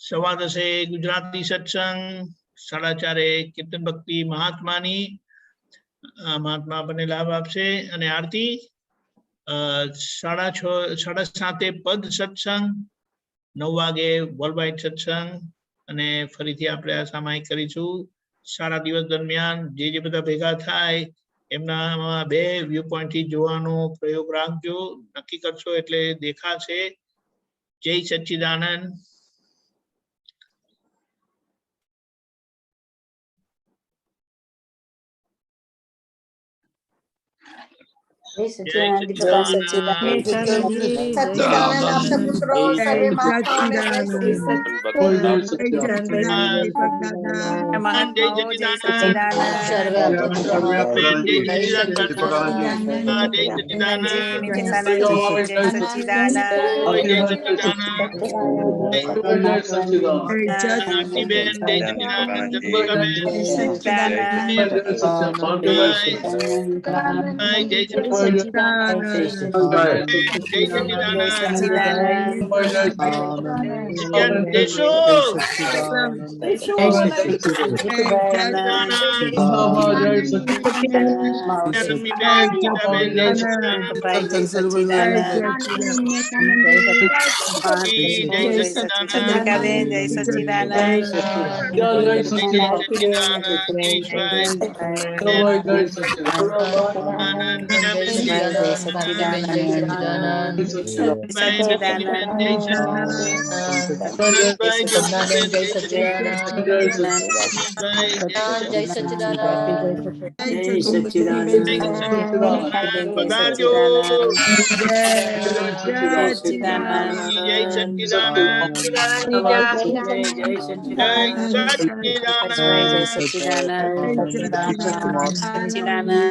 10:15 ગુજરાતી સત્સંગ, 4:30 કીર્તન ભક્તિ મહાત્માની, મહાત્મા આપણને લાભ આપશે અને આરતી, 6:30 પદ સત્સંગ, 9 વાગે વર્લ્ડ વાઇડ સત્સંગ, અને ફરીથી આપણે આ સામાયિક કરીશું. સારા દિવસ દરમિયાન જે બધા ભેગા થાય એમનામાં બે વ્યૂ પોઈન્ટ થી જોવાનો પ્રયોગ રાખજો. નક્કી કરશો એટલે દેખાશે. જય સચ્ચિદાનંદ. जय सच्चिदानंद दीपक सच्चिदानंद सच्चिदानंद आप सब मित्रों सर्वे माताओं में जय श्री जय सच्चिदानंद।